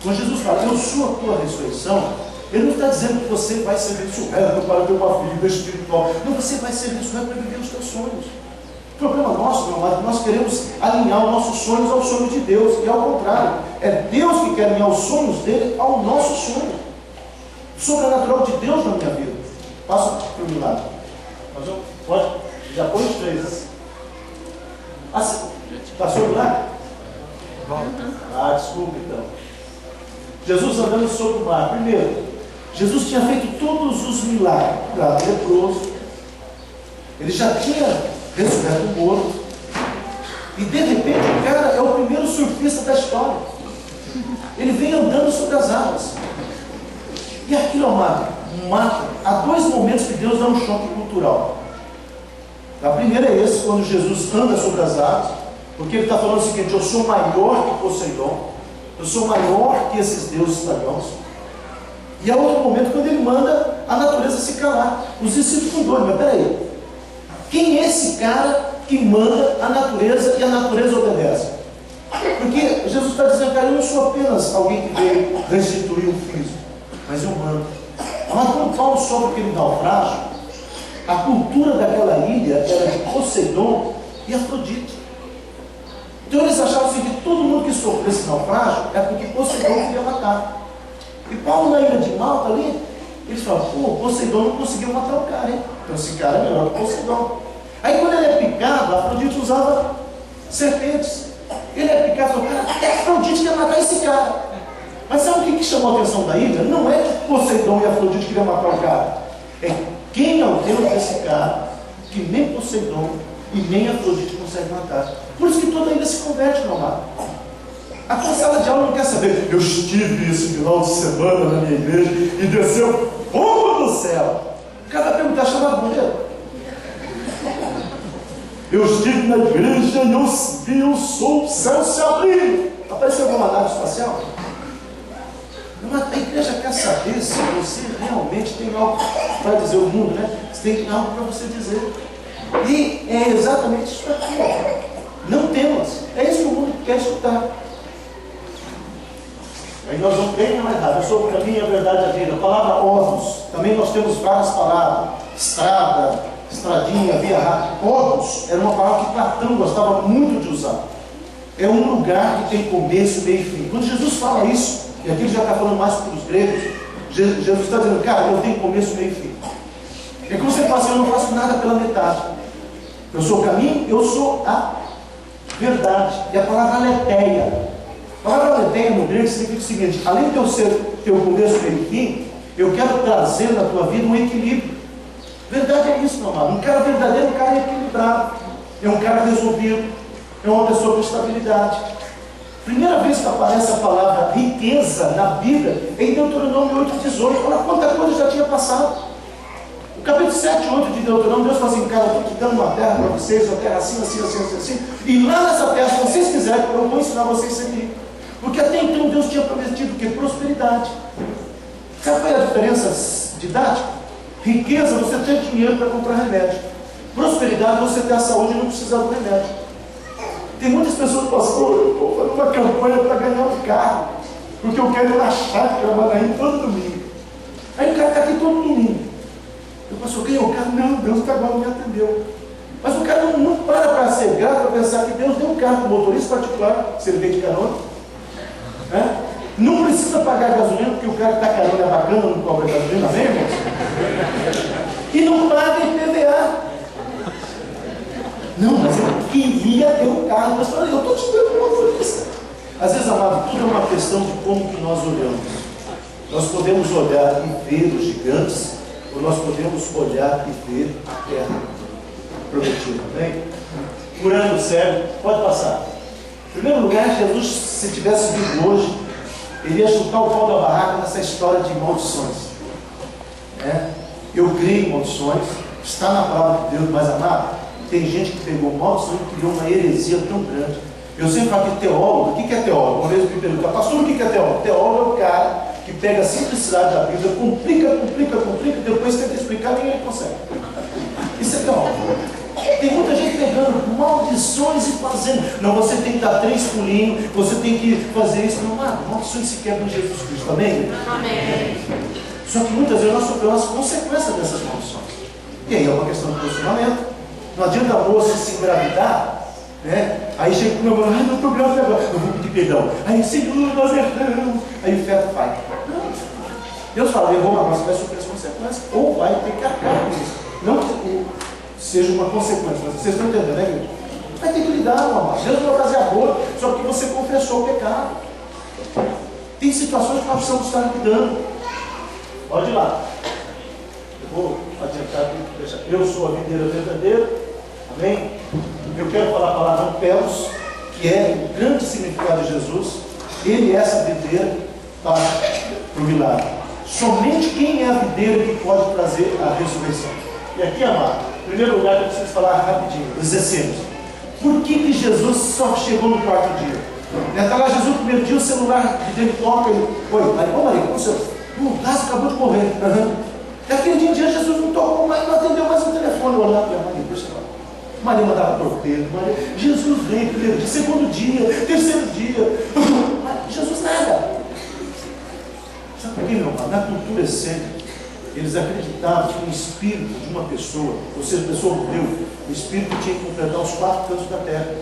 Quando Jesus fala: eu sou a tua ressurreição, ele não está dizendo que você vai ser ressurreto para ter uma vida espiritual. Não, você vai ser ressurreto para viver os teus sonhos. O problema nosso, meu amado, nós queremos alinhar os nossos sonhos aos sonhos de Deus, e ao contrário, é Deus que quer alinhar os sonhos dele ao nosso sonho. O sobrenatural de Deus na minha vida. Passa para o milagre. Pode? Já põe os três. Passou o milagre? Desculpa então. Jesus andando sobre o mar. Primeiro, Jesus tinha feito todos os milagres. Curado leproso. Ele já tinha ressurreto morto. E de repente o cara é o primeiro surfista da história. Ele vem andando sobre as águas. E aquilo, amado, há dois momentos que Deus dá um choque cultural. A primeira é esse, quando Jesus anda sobre as águas, porque ele está falando o seguinte: eu sou maior que Poseidon, eu sou maior que esses deuses pagãos. E há outro momento quando ele manda a natureza se calar. Os discípulos ficam doidos, mas peraí, quem é esse cara que manda a natureza e a natureza obedece? Porque Jesus está dizendo, cara, eu não sou apenas alguém que veio restituir o físico, mas eu mando. Mas quando Paulo sofre aquele naufrágio, a cultura daquela ilha era de Poseidon e Afrodite. Então eles achavam assim, que todo mundo que sofreu esse naufrágio é porque Poseidon queria matar. E Paulo na ilha de Malta ali, eles falam, pô, Poseidon não conseguiu matar o cara, hein? Então esse cara é melhor que Poseidon. Aí quando ele é picado, Afrodite usava serpentes. Ele é picado e falou, cara, até Afrodite quer matar esse cara. Mas sabe o que chamou a atenção da ilha? Não é que Poseidon e Afrodite queriam matar o cara. É quem é o Deus desse cara, que nem Poseidon e nem Afrodite consegue matar. Por isso que toda ilha se converte, meu amado. A tua sala de aula não quer saber, eu estive esse final de semana na minha igreja e desceu fogo do céu. O cara vai perguntar, chamado bombeiro. Eu estive na igreja e eu vi o céu se abrindo. Apareceu alguma nave espacial? Mas a igreja quer saber se você realmente tem algo para dizer ao mundo, né? Você tem algo para você dizer. E é exatamente isso aqui. Não temas. É isso que o mundo quer escutar. Aí nós vamos bem mais rápido. Eu sou o caminho, a verdade e a vida. A palavra ônus. Também nós temos várias palavras. Estrada, estradinha, via rápida. Ônus era uma palavra que Platão gostava muito de usar. É um lugar que tem começo, meio e fim. Quando Jesus fala isso, e aqui ele já está falando mais para os gregos, Jesus está dizendo, cara, eu tenho começo, meio e fim. É como você fala assim, eu não faço nada pela metade. Eu sou o caminho, eu sou a verdade. E a palavra aletheia. A palavra aletheia no grego significa o seguinte, além de eu ser teu começo, meio e fim, eu quero trazer na tua vida um equilíbrio. Verdade é isso, meu amado. Um cara verdadeiro é um cara equilibrado. É um cara resolvido. É uma pessoa com estabilidade. Primeira vez que aparece a palavra riqueza na Bíblia é em Deuteronômio 8,18. Olha quanta coisa já tinha passado. O capítulo 7, 8 de Deuteronômio, Deus fala assim, cara, eu estou te dando uma terra para vocês, uma terra assim, assim, assim, assim, assim. E lá nessa terra, se vocês quiserem, eu vou ensinar vocês a ser ricos. Porque até então Deus tinha prometido o quê? Prosperidade. Sabe qual é a diferença didática? Riqueza, você tem dinheiro para comprar remédio. Prosperidade, você ter a saúde e não precisar do remédio. Tem muitas pessoas que falam, eu vou fazer uma campanha para ganhar um carro, porque eu quero ir na chácara Manaim todo domingo. Aí o cara está aqui todo domingo. Eu passo, ganhei o carro? Não, Deus até agora não me atendeu. Mas o cara não para ser grato para pensar que Deus deu um carro para o motorista particular, se ele vem de carona. Não precisa pagar gasolina, porque o cara que está carona é bacana, não cobra gasolina, vem, irmão? E não paga IPVA. Não, mas eu queria ter um carro. Mas eu estou te dando uma motorista. Às vezes, amado, tudo é uma questão de como que nós olhamos. Nós podemos olhar e ver os gigantes, ou nós podemos olhar e ver a terra prometida. Bem? Curando o cego, pode passar. Em primeiro lugar, Jesus, se tivesse vindo hoje, ele ia chutar o pau da barraca nessa história de maldições. Eu creio em maldições, está na palavra de Deus, mas amado, tem gente que pegou maldição e criou uma heresia tão grande. Eu sempre falo que teólogo, o que é teólogo? Uma vez me perguntam, pastor, o que é teólogo? Teólogo é o cara que pega a simplicidade da Bíblia, complica, depois tenta explicar e ninguém consegue. Isso é teólogo. Tem muita gente pegando maldições e fazendo. Não, você tem que dar 3 pulinhos, você tem que fazer isso. Não, maldições se quebram em Jesus Cristo, amém? Amém. Só que muitas vezes nós sofremos as consequências dessas maldições. E aí é uma questão de posicionamento. Não adianta a moça se engravidar, né? Aí chega com o meu irmão, não estou grávida agora, eu vou pedir perdão. Aí, Senhor, nós erramos. Aí o feto vai. Não. Deus fala, errou, mas você vai sofrer as consequências, ou vai ter que arcar com isso. Não que seja uma consequência, mas vocês estão entendendo, né, igreja? Vai ter que lidar, meu amado. Deus não vai fazer aborto, só porque você confessou o pecado. Tem situações que nós precisamos estar lidando. Pode ir lá. Vou adiantar aqui, eu sou a videira verdadeira, amém? Eu quero falar a palavra pelos, que é o grande significado de Jesus. Ele é essa videira para o milagre. Somente quem é a videira que pode trazer a ressurreição. E aqui, amado, em primeiro lugar eu preciso falar rapidinho, os essênios. Por que Jesus só chegou no 4º dia? Está lá Jesus no primeiro dia, o celular de dele toca, ele, oi, Maria, como o senhor? O Lázaro acabou de morrer. Daquele dia em diante, Jesus não tocou mais, não atendeu mais o telefone. Eu olhava para Maria, deixa lá. Maria mandava torpedo. Jesus veio primeiro dia, segundo dia, terceiro dia. Jesus nada. Sabe por quê, meu pai? Na cultura excêntrica, eles acreditavam que o espírito de uma pessoa, ou seja, a pessoa morreu, o espírito tinha que completar os 4 cantos da terra.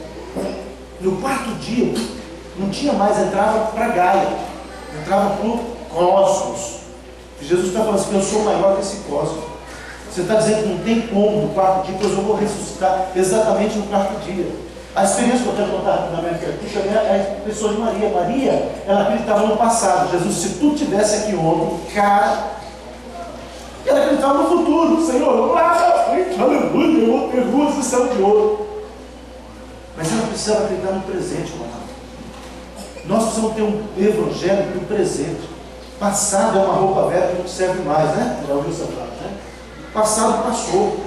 No 4º dia, não tinha mais, entrava para Gaia, entrava para o cosmos. E Jesus está falando assim, eu sou maior que esse cosmos. Você está dizendo que não tem como no 4º dia, pois eu vou ressuscitar exatamente no 4º dia. A experiência que eu quero contar rapidamente aqui também é a pessoa de Maria. Maria, ela acreditava no passado. Jesus, se tu tivesse aqui ontem, cara, ela acreditava no futuro. Senhor, lá na frente, aleluia, eu vou ter ruas e céu de ouro. Mas ela precisava acreditar no presente, mano. Nós precisamos ter um evangelho do presente. Passado é uma roupa velha que não serve mais, né? Já ouviu essa frase, né? Passado passou.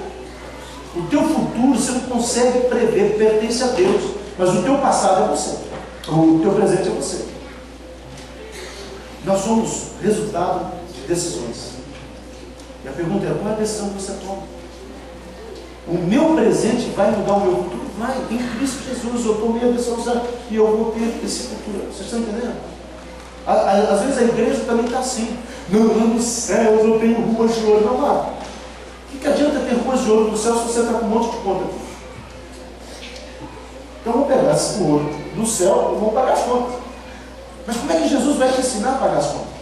O teu futuro você não consegue prever, pertence a Deus. Mas o teu passado é você. O teu presente é você. Nós somos resultado de decisões. E a pergunta é, qual é a decisão que você toma? O meu presente vai mudar o meu futuro? Vai, em Cristo Jesus, eu tomei a decisão e eu vou ter esse futuro. Vocês estão entendendo? Às vezes a igreja também está assim. Não, nos céus eu tenho ruas de ouro. Não, lá. O que adianta ter ruas de ouro no céu se você está com um monte de conta? Então vamos pegar esse ouro do céu e vamos pagar as contas. Mas como é que Jesus vai te ensinar a pagar as contas?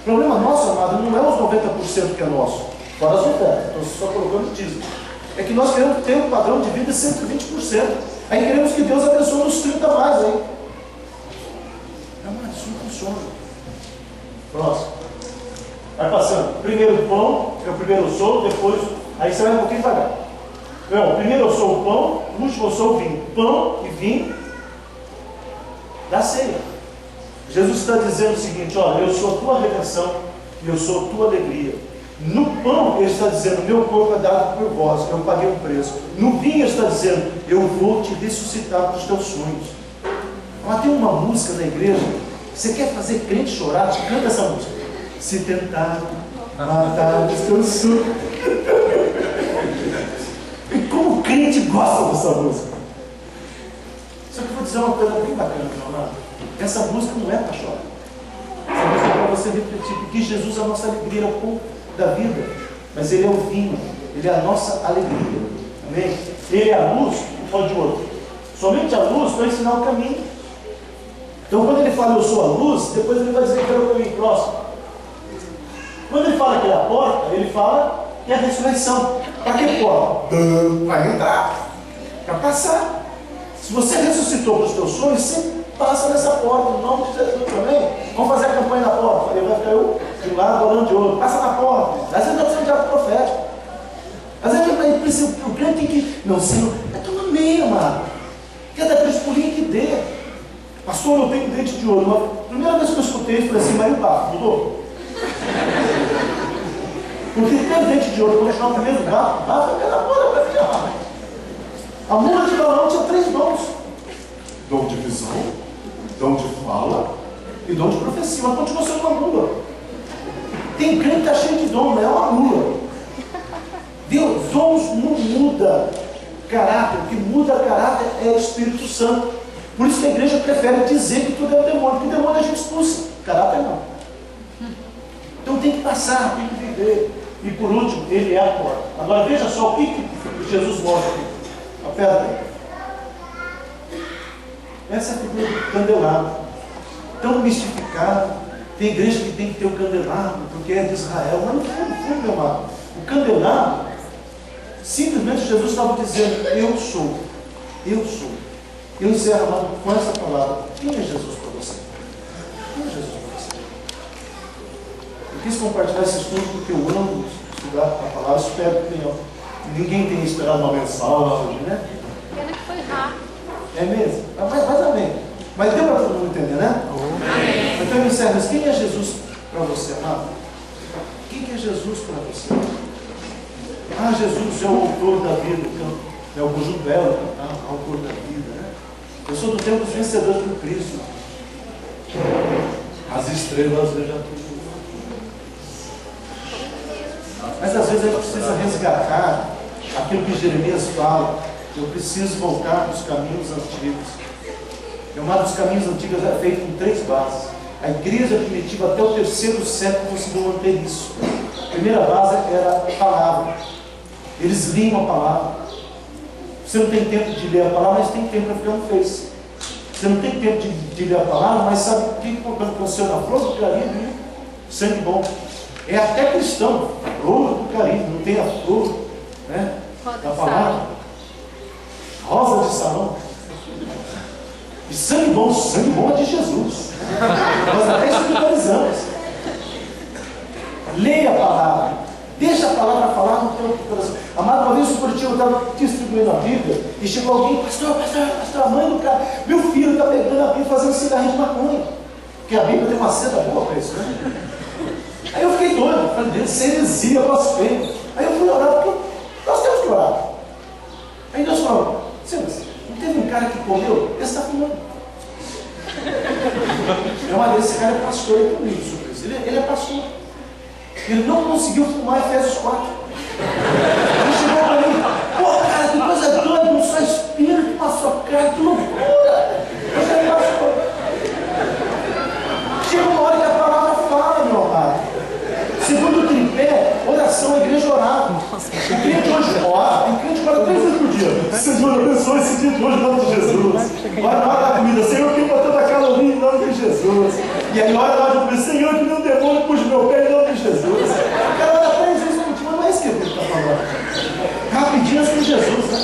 O problema nosso, amado, não é os 90% que é nosso, fora as ofertas, então só colocando dízimo. É que nós queremos ter um padrão de vida de 120%. Aí queremos que Deus abençoe nos 30 mais aí. Amado, isso não funciona. Próximo. Vai passando. Primeiro o pão, é o primeiro eu sou, depois, aí você vai um pouquinho devagar. Não, primeiro eu sou o pão, último eu sou o vinho. Pão e vinho da ceia. Jesus está dizendo o seguinte, olha, eu sou a tua redenção e eu sou a tua alegria. No pão ele está dizendo, meu corpo é dado por vós, eu paguei um preço. No vinho ele está dizendo, eu vou te ressuscitar para os teus sonhos. Mas tem uma música na igreja, você quer fazer crente chorar, canta essa música. Se tentar matar os teus sonhos. E como o crente gosta dessa música. Só que eu vou dizer uma coisa bem bacana, meu amado. Essa música não é para chorar. Essa música é para você refletir, porque Jesus é a nossa alegria, é o pão da vida. Mas Ele é o vinho, Ele é a nossa alegria. Amém? Ele é a luz, pode de outro. Somente a luz vai ensinar o caminho. Então quando Ele fala eu sou a luz, depois Ele vai dizer que é o caminho próximo. Quando Ele fala que é a porta, Ele fala que é a ressurreição. Para que porta? Vai entrar. Para passar. Se você ressuscitou para os teus sonhos, você passa nessa porta, no nome de Jesus também. Vamos fazer a campanha na porta. Ele vai ficar eu de um lado, olhando de outro. Passa na porta. Às vezes não precisa de ato profético. Às vezes o crente tem que. Não, Senhor, é tua meia, amado. Cada vez por que dê. Pastor, eu tenho dente de ouro. A primeira vez que eu escutei isso, eu falei assim, mas e o bafo? Mudou? Porque ter dente de ouro, continuar com o mesmo bafo é pela mula para mim, amado. A mula de Balaão tinha 3 dons: dom de visão, dom de fala e dom de profecia. Mas continua sendo uma mula. Tem crente que está cheio de dom, mas é uma mula. Deus, dons não muda caráter. O que muda caráter é o Espírito Santo. Por isso que a igreja prefere dizer que tudo é o demônio, porque o demônio a gente expulsa, caráter não. Então tem que passar, tem que viver. E por último, Ele é a porta. Agora veja só o que Jesus mostra aqui. A pedra. Essa é a figura do candelabro. Tão mistificado. Tem igreja que tem que ter o candelabro, porque é de Israel. Mas no fundo, meu amado, o candelabro, simplesmente Jesus estava dizendo, eu sou. Eu sou. Eu encerro, amado, com essa palavra. Quem é Jesus para você? Quem é Jesus para você? Eu quis compartilhar esse estudo porque eu amo estudar a palavra. Espero que ninguém tenha esperado uma mensagem, né? Pena que foi rápido. É mesmo? Mas amém. Mas deu para todo mundo entender, né? Amém. Então eu encerro. Mas quem é Jesus para você, amado? Quem é Jesus para você? Ah, Jesus é o autor da vida. É o conjunto belo, autor da vida, né? Eu sou do tempo dos vencedores por Cristo. As estrelas eu já tudo. das vezes a gente precisa resgatar aquilo que Jeremias fala. Eu preciso voltar para os caminhos antigos. E uma dos caminhos antigos era feito com 3 bases. A igreja primitiva até o 3º século conseguiu manter isso. A primeira base era a palavra. Eles liam a palavra. Você não tem tempo de ler a palavra, mas tem tempo para ficar no Face. Você não tem tempo de ler a palavra, mas sabe o que aconteceu na flor do Caribe? Sangue bom. É até cristão. Flor do Caribe, não tem a flor, né, da palavra. Rosa de salão. E sangue bom é de Jesus. Nós até espiritualizamos. Leia a palavra. Deixa a palavra falar no teu coração. Amado, uma vez o Curitiba estava distribuindo a Bíblia e chegou alguém, pastor, a mãe do cara, meu filho está pegando a Bíblia e fazendo cigarrinho de maconha. Porque a Bíblia tem uma seda boa para isso, né? Aí eu fiquei doido, falei, Deus, heresia, blasfêmia. Aí eu fui orar, porque nós temos que orar. Aí Deus falou, Silas, não teve um cara que comeu? Esse está fumando. Esse cara é pastor, ele comigo, surpresa. Ele é pastor. Ele não conseguiu fumar Efésios 4. Ele chegou para mim, pô, cara, que coisa doida, não só espírito, passou cara, que loucura. Eu já pastor. Chega uma hora que a palavra fala, meu amado. Segundo o tripé, oração, a igreja orava. O crente hoje ora, tem crente que ora 3 vezes por dia. Senhor, abençoe esse dia de hoje em nome de Jesus. Ora na hora da comida, Senhor, que botou da caloria em nome de Jesus. E aí ora na hora de comer, Senhor, que nenhum demônio puxe meu pé em nome de Jesus. O cara ora 3 vezes por dia, mas não é isso que ele está falando. Rapidinhas com Jesus, né?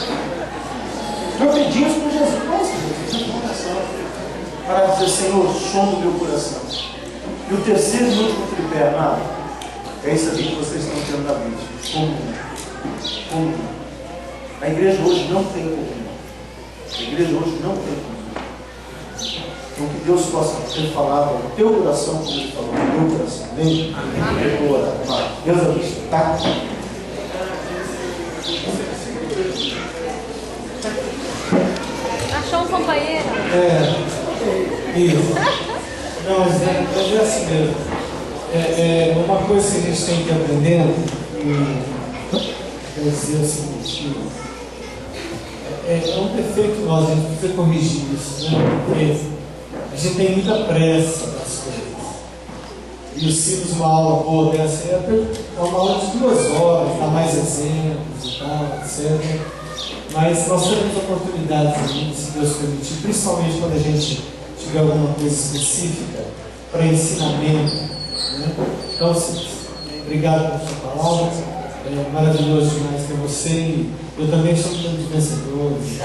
Rapidinhas com Jesus. Não é isso que Jesus está falando. Para dizer, Senhor, som do meu coração. E o terceiro e último tripé, amado, é isso aqui que vocês estão tendo na vida. Comunhão. A igreja hoje não tem comunhão. A igreja hoje não tem comunhão. Então que Deus possa ter falado no teu coração, como Ele falou no teu coração. Amém? Amém. Deus abençoe. Tá? Achou um companheiro? Isso. Não, mas é assim mesmo. Uma coisa que a gente tem que ir aprendendo, quer dizer o seguinte, é um defeito nosso, a gente precisa corrigir isso, né? Porque a gente tem muita pressa das coisas. E o Silas, uma aula boa dessa, é uma aula de 2 horas, dá mais exemplos e tal, etc. Mas nós temos oportunidades ainda, se Deus permitir, principalmente quando a gente tiver alguma coisa específica para ensinamento, né? Então, obrigado pela sua palavra, é maravilhoso demais ter você, e eu também sou um dos vencedores,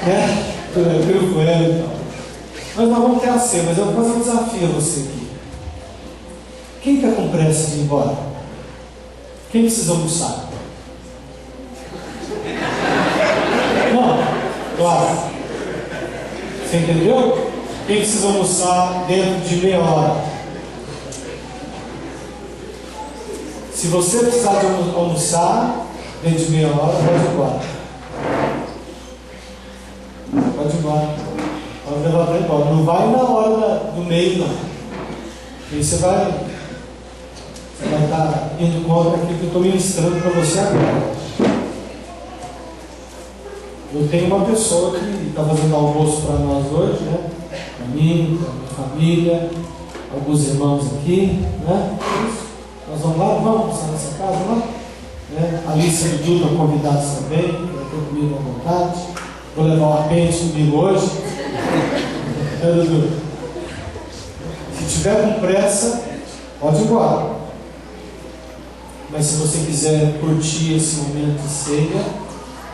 né? Pelo coelho e tal. Mas nós vamos ter a ser, mas eu vou fazer um desafio a você aqui. Quem está com pressa de ir embora? Quem precisa almoçar? Não, claro. Você entendeu? Quem precisa almoçar dentro de meia hora? Se você precisar de almoçar dentro de meia hora, pode ir embora. Pode ir embora. Pode levar para embora. Não vai na hora do meio, não. E você vai estar indo contra aquilo que eu estou ministrando para você agora. Eu tenho uma pessoa que está fazendo almoço para nós hoje, né? Para mim, para minha família, alguns irmãos aqui, né? Nós vamos lá, vamos almoçar nessa casa lá, né? A Alice e o Dudu estão convidados também, para ter comigo à vontade. Vou levar uma pente comigo hoje. É, Dudu? Se tiver com pressa, pode ir embora. Mas se você quiser curtir esse momento de ceia,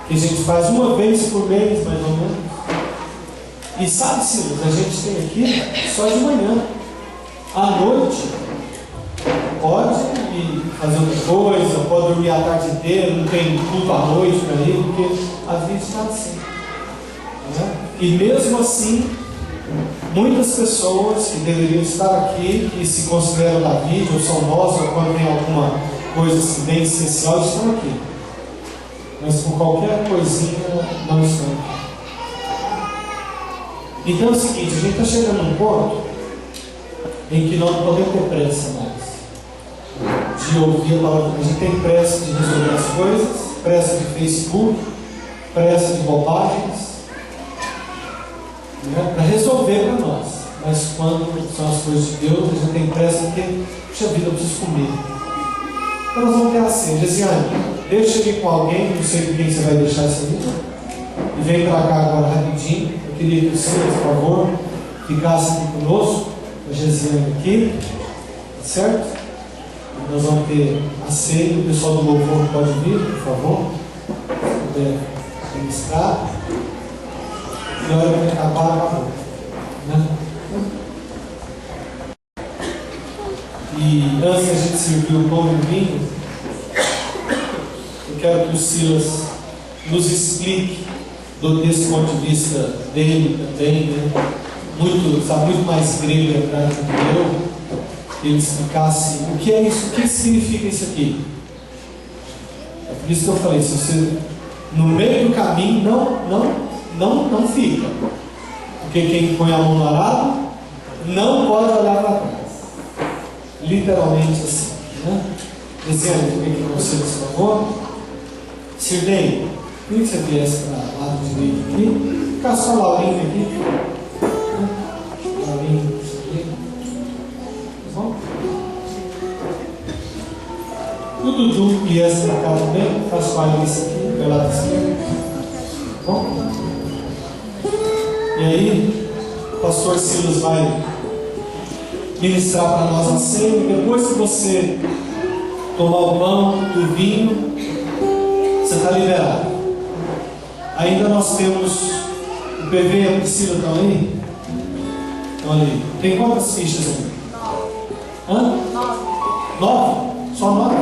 que a gente faz uma vez por mês, mais ou menos. E sabe, Silas, a gente tem aqui só de manhã. À noite, pode ir fazer outra coisa, pode dormir a tarde inteira, não tem culto à noite para ir, porque a vida está assim. Né? E mesmo assim, muitas pessoas que deveriam estar aqui, que se consideram da vida, ou são nós, ou quando tem alguma coisa assim, bem essencial, estão aqui. Mas por qualquer coisinha não estão. Então é o seguinte, a gente está chegando num ponto em que nós não podemos ter pressa mais de ouvir a palavra. A gente tem pressa de resolver as coisas, pressa de Facebook, pressa de bobagens, né, para resolver para nós. Mas quando são as coisas de Deus, a gente tem pressa porque, puxa vida, eu preciso comer. Então nós vamos ter assim, Gesiane, deixa eu ir com alguém, não sei com quem você vai deixar essa vida, e vem para cá agora rapidinho. Eu queria que o senhor, por favor, ficasse aqui conosco, a Gesiane aqui, certo? E nós vamos ter a ceia, o pessoal do louvor pode vir, por favor, se puder ministrar. E a hora que acabar, acabou. Né? E antes a gente servir o pão e o vinho, eu quero que o Silas nos explique, desse ponto de vista dele também, né? Sabe, muito mais grego e hebraico do que eu, que ele explicasse o que é isso, o que significa isso aqui. É por isso que eu falei, se você no meio do caminho não fica, porque quem põe a mão no arado não pode olhar para trás. Literalmente assim, né? Dizendo aqui com vocês, por favor. Sirlei, queria que você viesse para o lado direito aqui. Ficar só Laurinho aqui. Né? Laurinho, tá bom? O Dudu viesse para cá também. Faz parte disso aqui, pelo lado esquerdo. Tá bom? E aí, o pastor Silas vai ministrar para nós a ceia. Depois que você tomar o pão e o vinho, você está liberado. Ainda nós temos o PV e a Priscila estão aí? Estão ali. Tem quantas fichas aí? 9. 9? Só 9?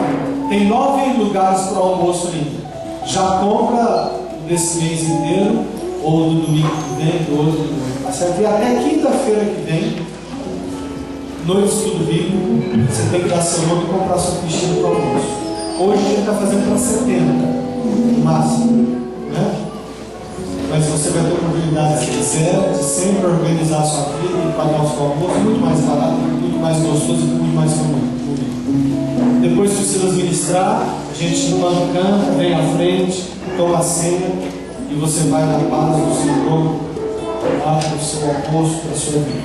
Tem 9 lugares para o almoço ainda. Já compra desse mês inteiro, ou do domingo que vem, do outro domingo. Vai servir até quinta-feira que vem. No estudo bíblico, você tem que dar seu nome e comprar sua fichinha para o almoço. Hoje a gente está fazendo para 70, no máximo, né? Mas você vai ter a oportunidade, se quiser, de sempre organizar a sua vida e pagar o seu almoço muito mais barato, muito mais gostoso e muito mais bonito. Depois que o Silas ministrar, a gente no banco canta, vem à frente, toma a ceia e você vai na paz do Senhor lá para o seu almoço, para a sua vida.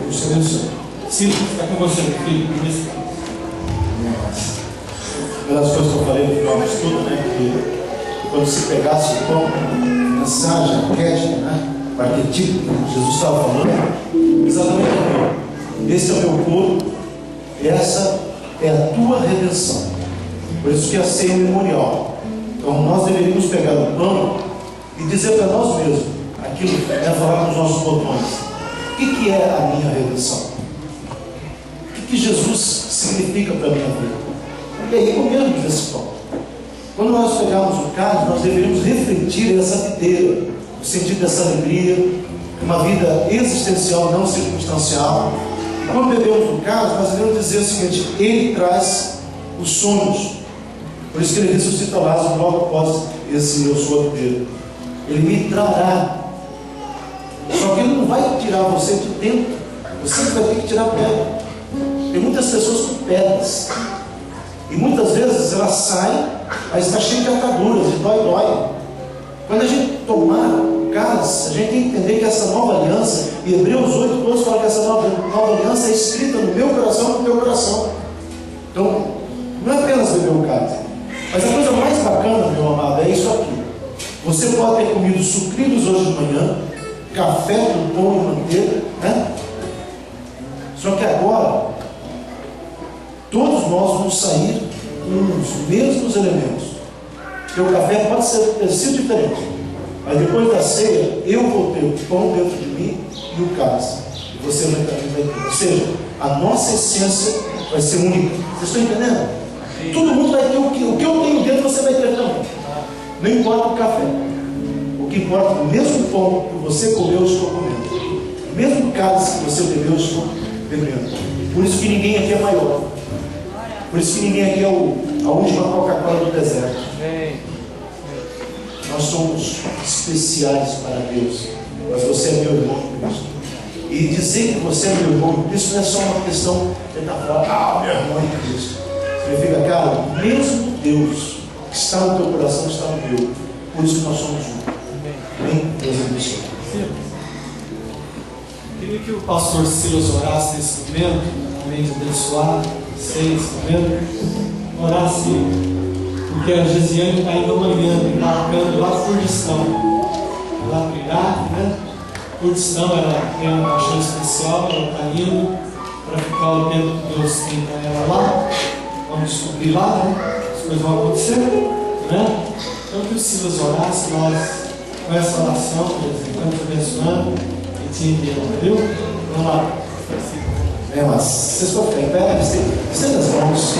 Deus te abençoe. Silas, está com você, filho. Uma das coisas que eu falei no final do estudo, né? Que quando se pegasse o pão, mensagem, arquétipo, né? O arquetipo que Jesus estava falando, exatamente também. Esse é o meu corpo, essa é a tua redenção. Por isso que a ceia é memorial. Então nós deveríamos pegar o pão e dizer para nós mesmos, aquilo é falar com os nossos botões. O que é a minha redenção? O que Jesus significa para a minha vida? E aí comemos esse pão. Quando nós pegarmos o cálice, nós deveríamos refletir essa videira, o sentido dessa alegria, uma vida existencial, não circunstancial. E quando bebemos o cálice, nós devemos dizer o seguinte: Ele traz os sonhos. Por isso que Ele ressuscita Lázaro logo após esse eu sou a videira. Ele me trará. Só que Ele não vai tirar você de dentro. Você vai ter que tirar pedra. Tem muitas pessoas com pedras. E muitas vezes elas saem, mas está cheio de ataduras, e dói. Quando a gente tomar o cálice, a gente tem que entender que essa nova aliança, e Hebreus 8, todos falam que essa nova aliança é escrita no meu coração e no teu coração. Então, não é apenas beber o cálice. Mas a coisa mais bacana, meu amado, é isso aqui. Você pode ter comido sucrilhos hoje de manhã, café com pão e manteiga, né? Só que agora, todos nós vamos sair com os mesmos elementos. Porque o café pode ter sido diferente, mas depois da ceia, eu vou ter o pão dentro de mim e o cálice. E você também vai ter. Ou seja, a nossa essência vai ser única. Vocês estão entendendo? Sim. Todo mundo vai ter o que eu tenho dentro, você vai ter também. Não importa o café. O que importa é o mesmo pão que você comeu, eu estou comendo. O mesmo cálice que você bebeu, eu estou bebendo. Por isso que ninguém aqui é maior. Por isso que ninguém aqui é a última Coca-Cola do deserto. Nós somos especiais para Deus. Mas você é meu irmão em Cristo. E dizer que você é meu irmão em Cristo não é só uma questão de estar falando, meu irmão em Cristo. Significa, cara, mesmo Deus que está no teu coração está no meu. Por isso que nós somos um. Amém? Deus abençoe. Queria que o pastor Silas orasse nesse momento, além de abençoar vocês, orasse, porque a Gesiane está indo amanhã, embarcando lá para Kurdistão, lá para o Iraque, né? Kurdistão, ela tem uma chance especial, ela está indo para ficar o tempo que Deus tem para ela lá. Vamos descobrir lá, né? As coisas vão acontecer, né? Então que o Silas orasse, nós com essa oração, estamos abençoando e te enviando, viu? Vamos lá. Mas vocês estão bem, estenda as mãos.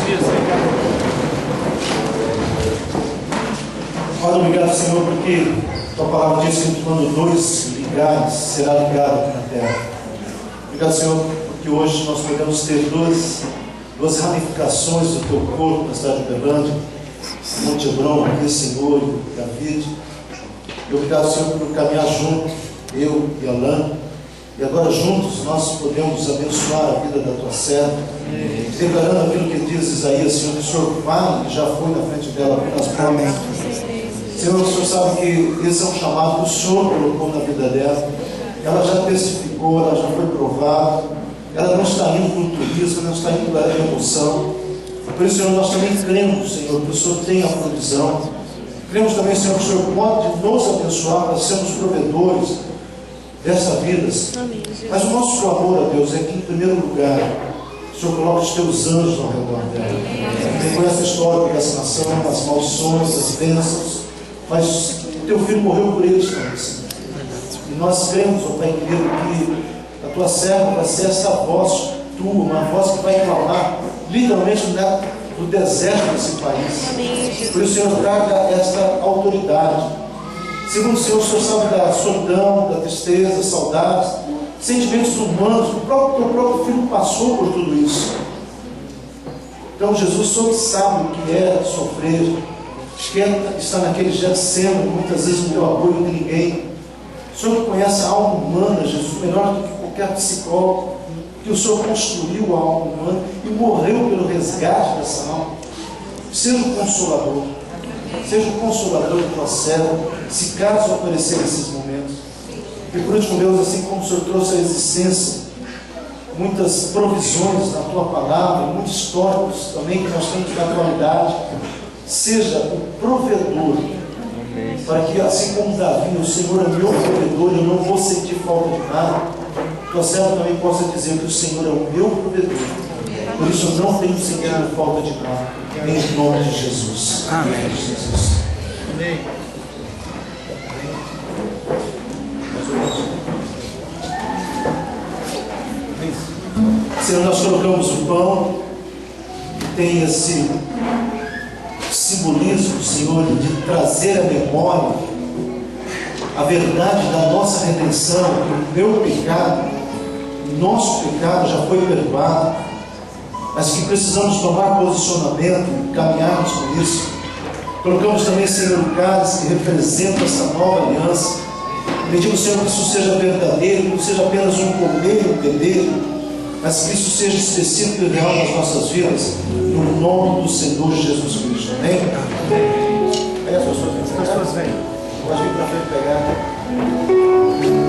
Pai, obrigado, Senhor, porque tua palavra diz que quando dois ligares, será ligado aqui na terra. Obrigado, Senhor, porque hoje nós podemos ter duas ramificações do teu corpo na cidade de Uberlândia, Monte Hebron, aqui, Senhor, e David. E obrigado, Senhor, por caminhar junto, eu e Alain. E agora juntos nós podemos abençoar a vida da tua serva, declarando aquilo que diz Isaías, Senhor, que o Senhor vai e já foi na frente dela apenas por amém. Senhor, o Senhor sabe que esse é um chamado que o Senhor colocou na vida dela. Ela já testificou, ela já foi provada. Ela não está indo por turismo, ela não está indo pela emoção. Por isso, Senhor, nós também cremos, Senhor, que o Senhor tem a provisão. Cremos também, Senhor, que o Senhor pode nos abençoar para sermos provedores dessa vida. Mas o nosso clamor a Deus é que, em primeiro lugar, o Senhor coloque os teus anjos ao redor dela. Tem conhece a história da nação, as maldições, as bênçãos, mas o teu filho morreu por eles também, Senhor. E nós cremos, ó Pai querido, que a tua serva vai ser essa voz tua, uma voz que vai clamar literalmente no deserto desse país. Por isso, Senhor, traga esta autoridade. Segundo o Senhor sabe da solidão, da tristeza, saudades, sentimentos humanos. O teu próprio filho passou por tudo isso. Então, Jesus, o Senhor sabe o que é sofrer, que está naquele Getsemane, muitas vezes não deu apoio de ninguém. O Senhor que conhece a alma humana, Jesus, melhor do que qualquer psicólogo, que o Senhor construiu a alma humana e morreu pelo resgate dessa alma. Seja o consolador. Seja o consolador do tua serva, se caso aparecer nesses momentos. E por último, Deus, assim como o Senhor trouxe a existência, muitas provisões na tua palavra, muitos históricos também que nós temos na atualidade, seja o provedor, para que assim como Davi, o Senhor é meu provedor, eu não vou sentir falta de nada. Tua serva também possa dizer que o Senhor é o meu provedor. Por isso eu não tenho sentido falta de nada. Em nome de Jesus. Amém. Jesus. Amém. Senhor, nós colocamos o pão que tem esse simbolismo, Senhor, de trazer à memória a verdade da nossa redenção, que o meu pecado, o nosso pecado já foi perdoado, mas que precisamos tomar posicionamento e caminharmos com isso. Colocamos também, Senhor, o cálice que representa essa nova aliança. Pedimos, Senhor, que isso seja verdadeiro, que não seja apenas um comer e um beber, mas que isso seja específico e real nas nossas vidas, no nome do Senhor Jesus Cristo. Amém? Aí as pessoas vêm. Pode vir para frente pegar.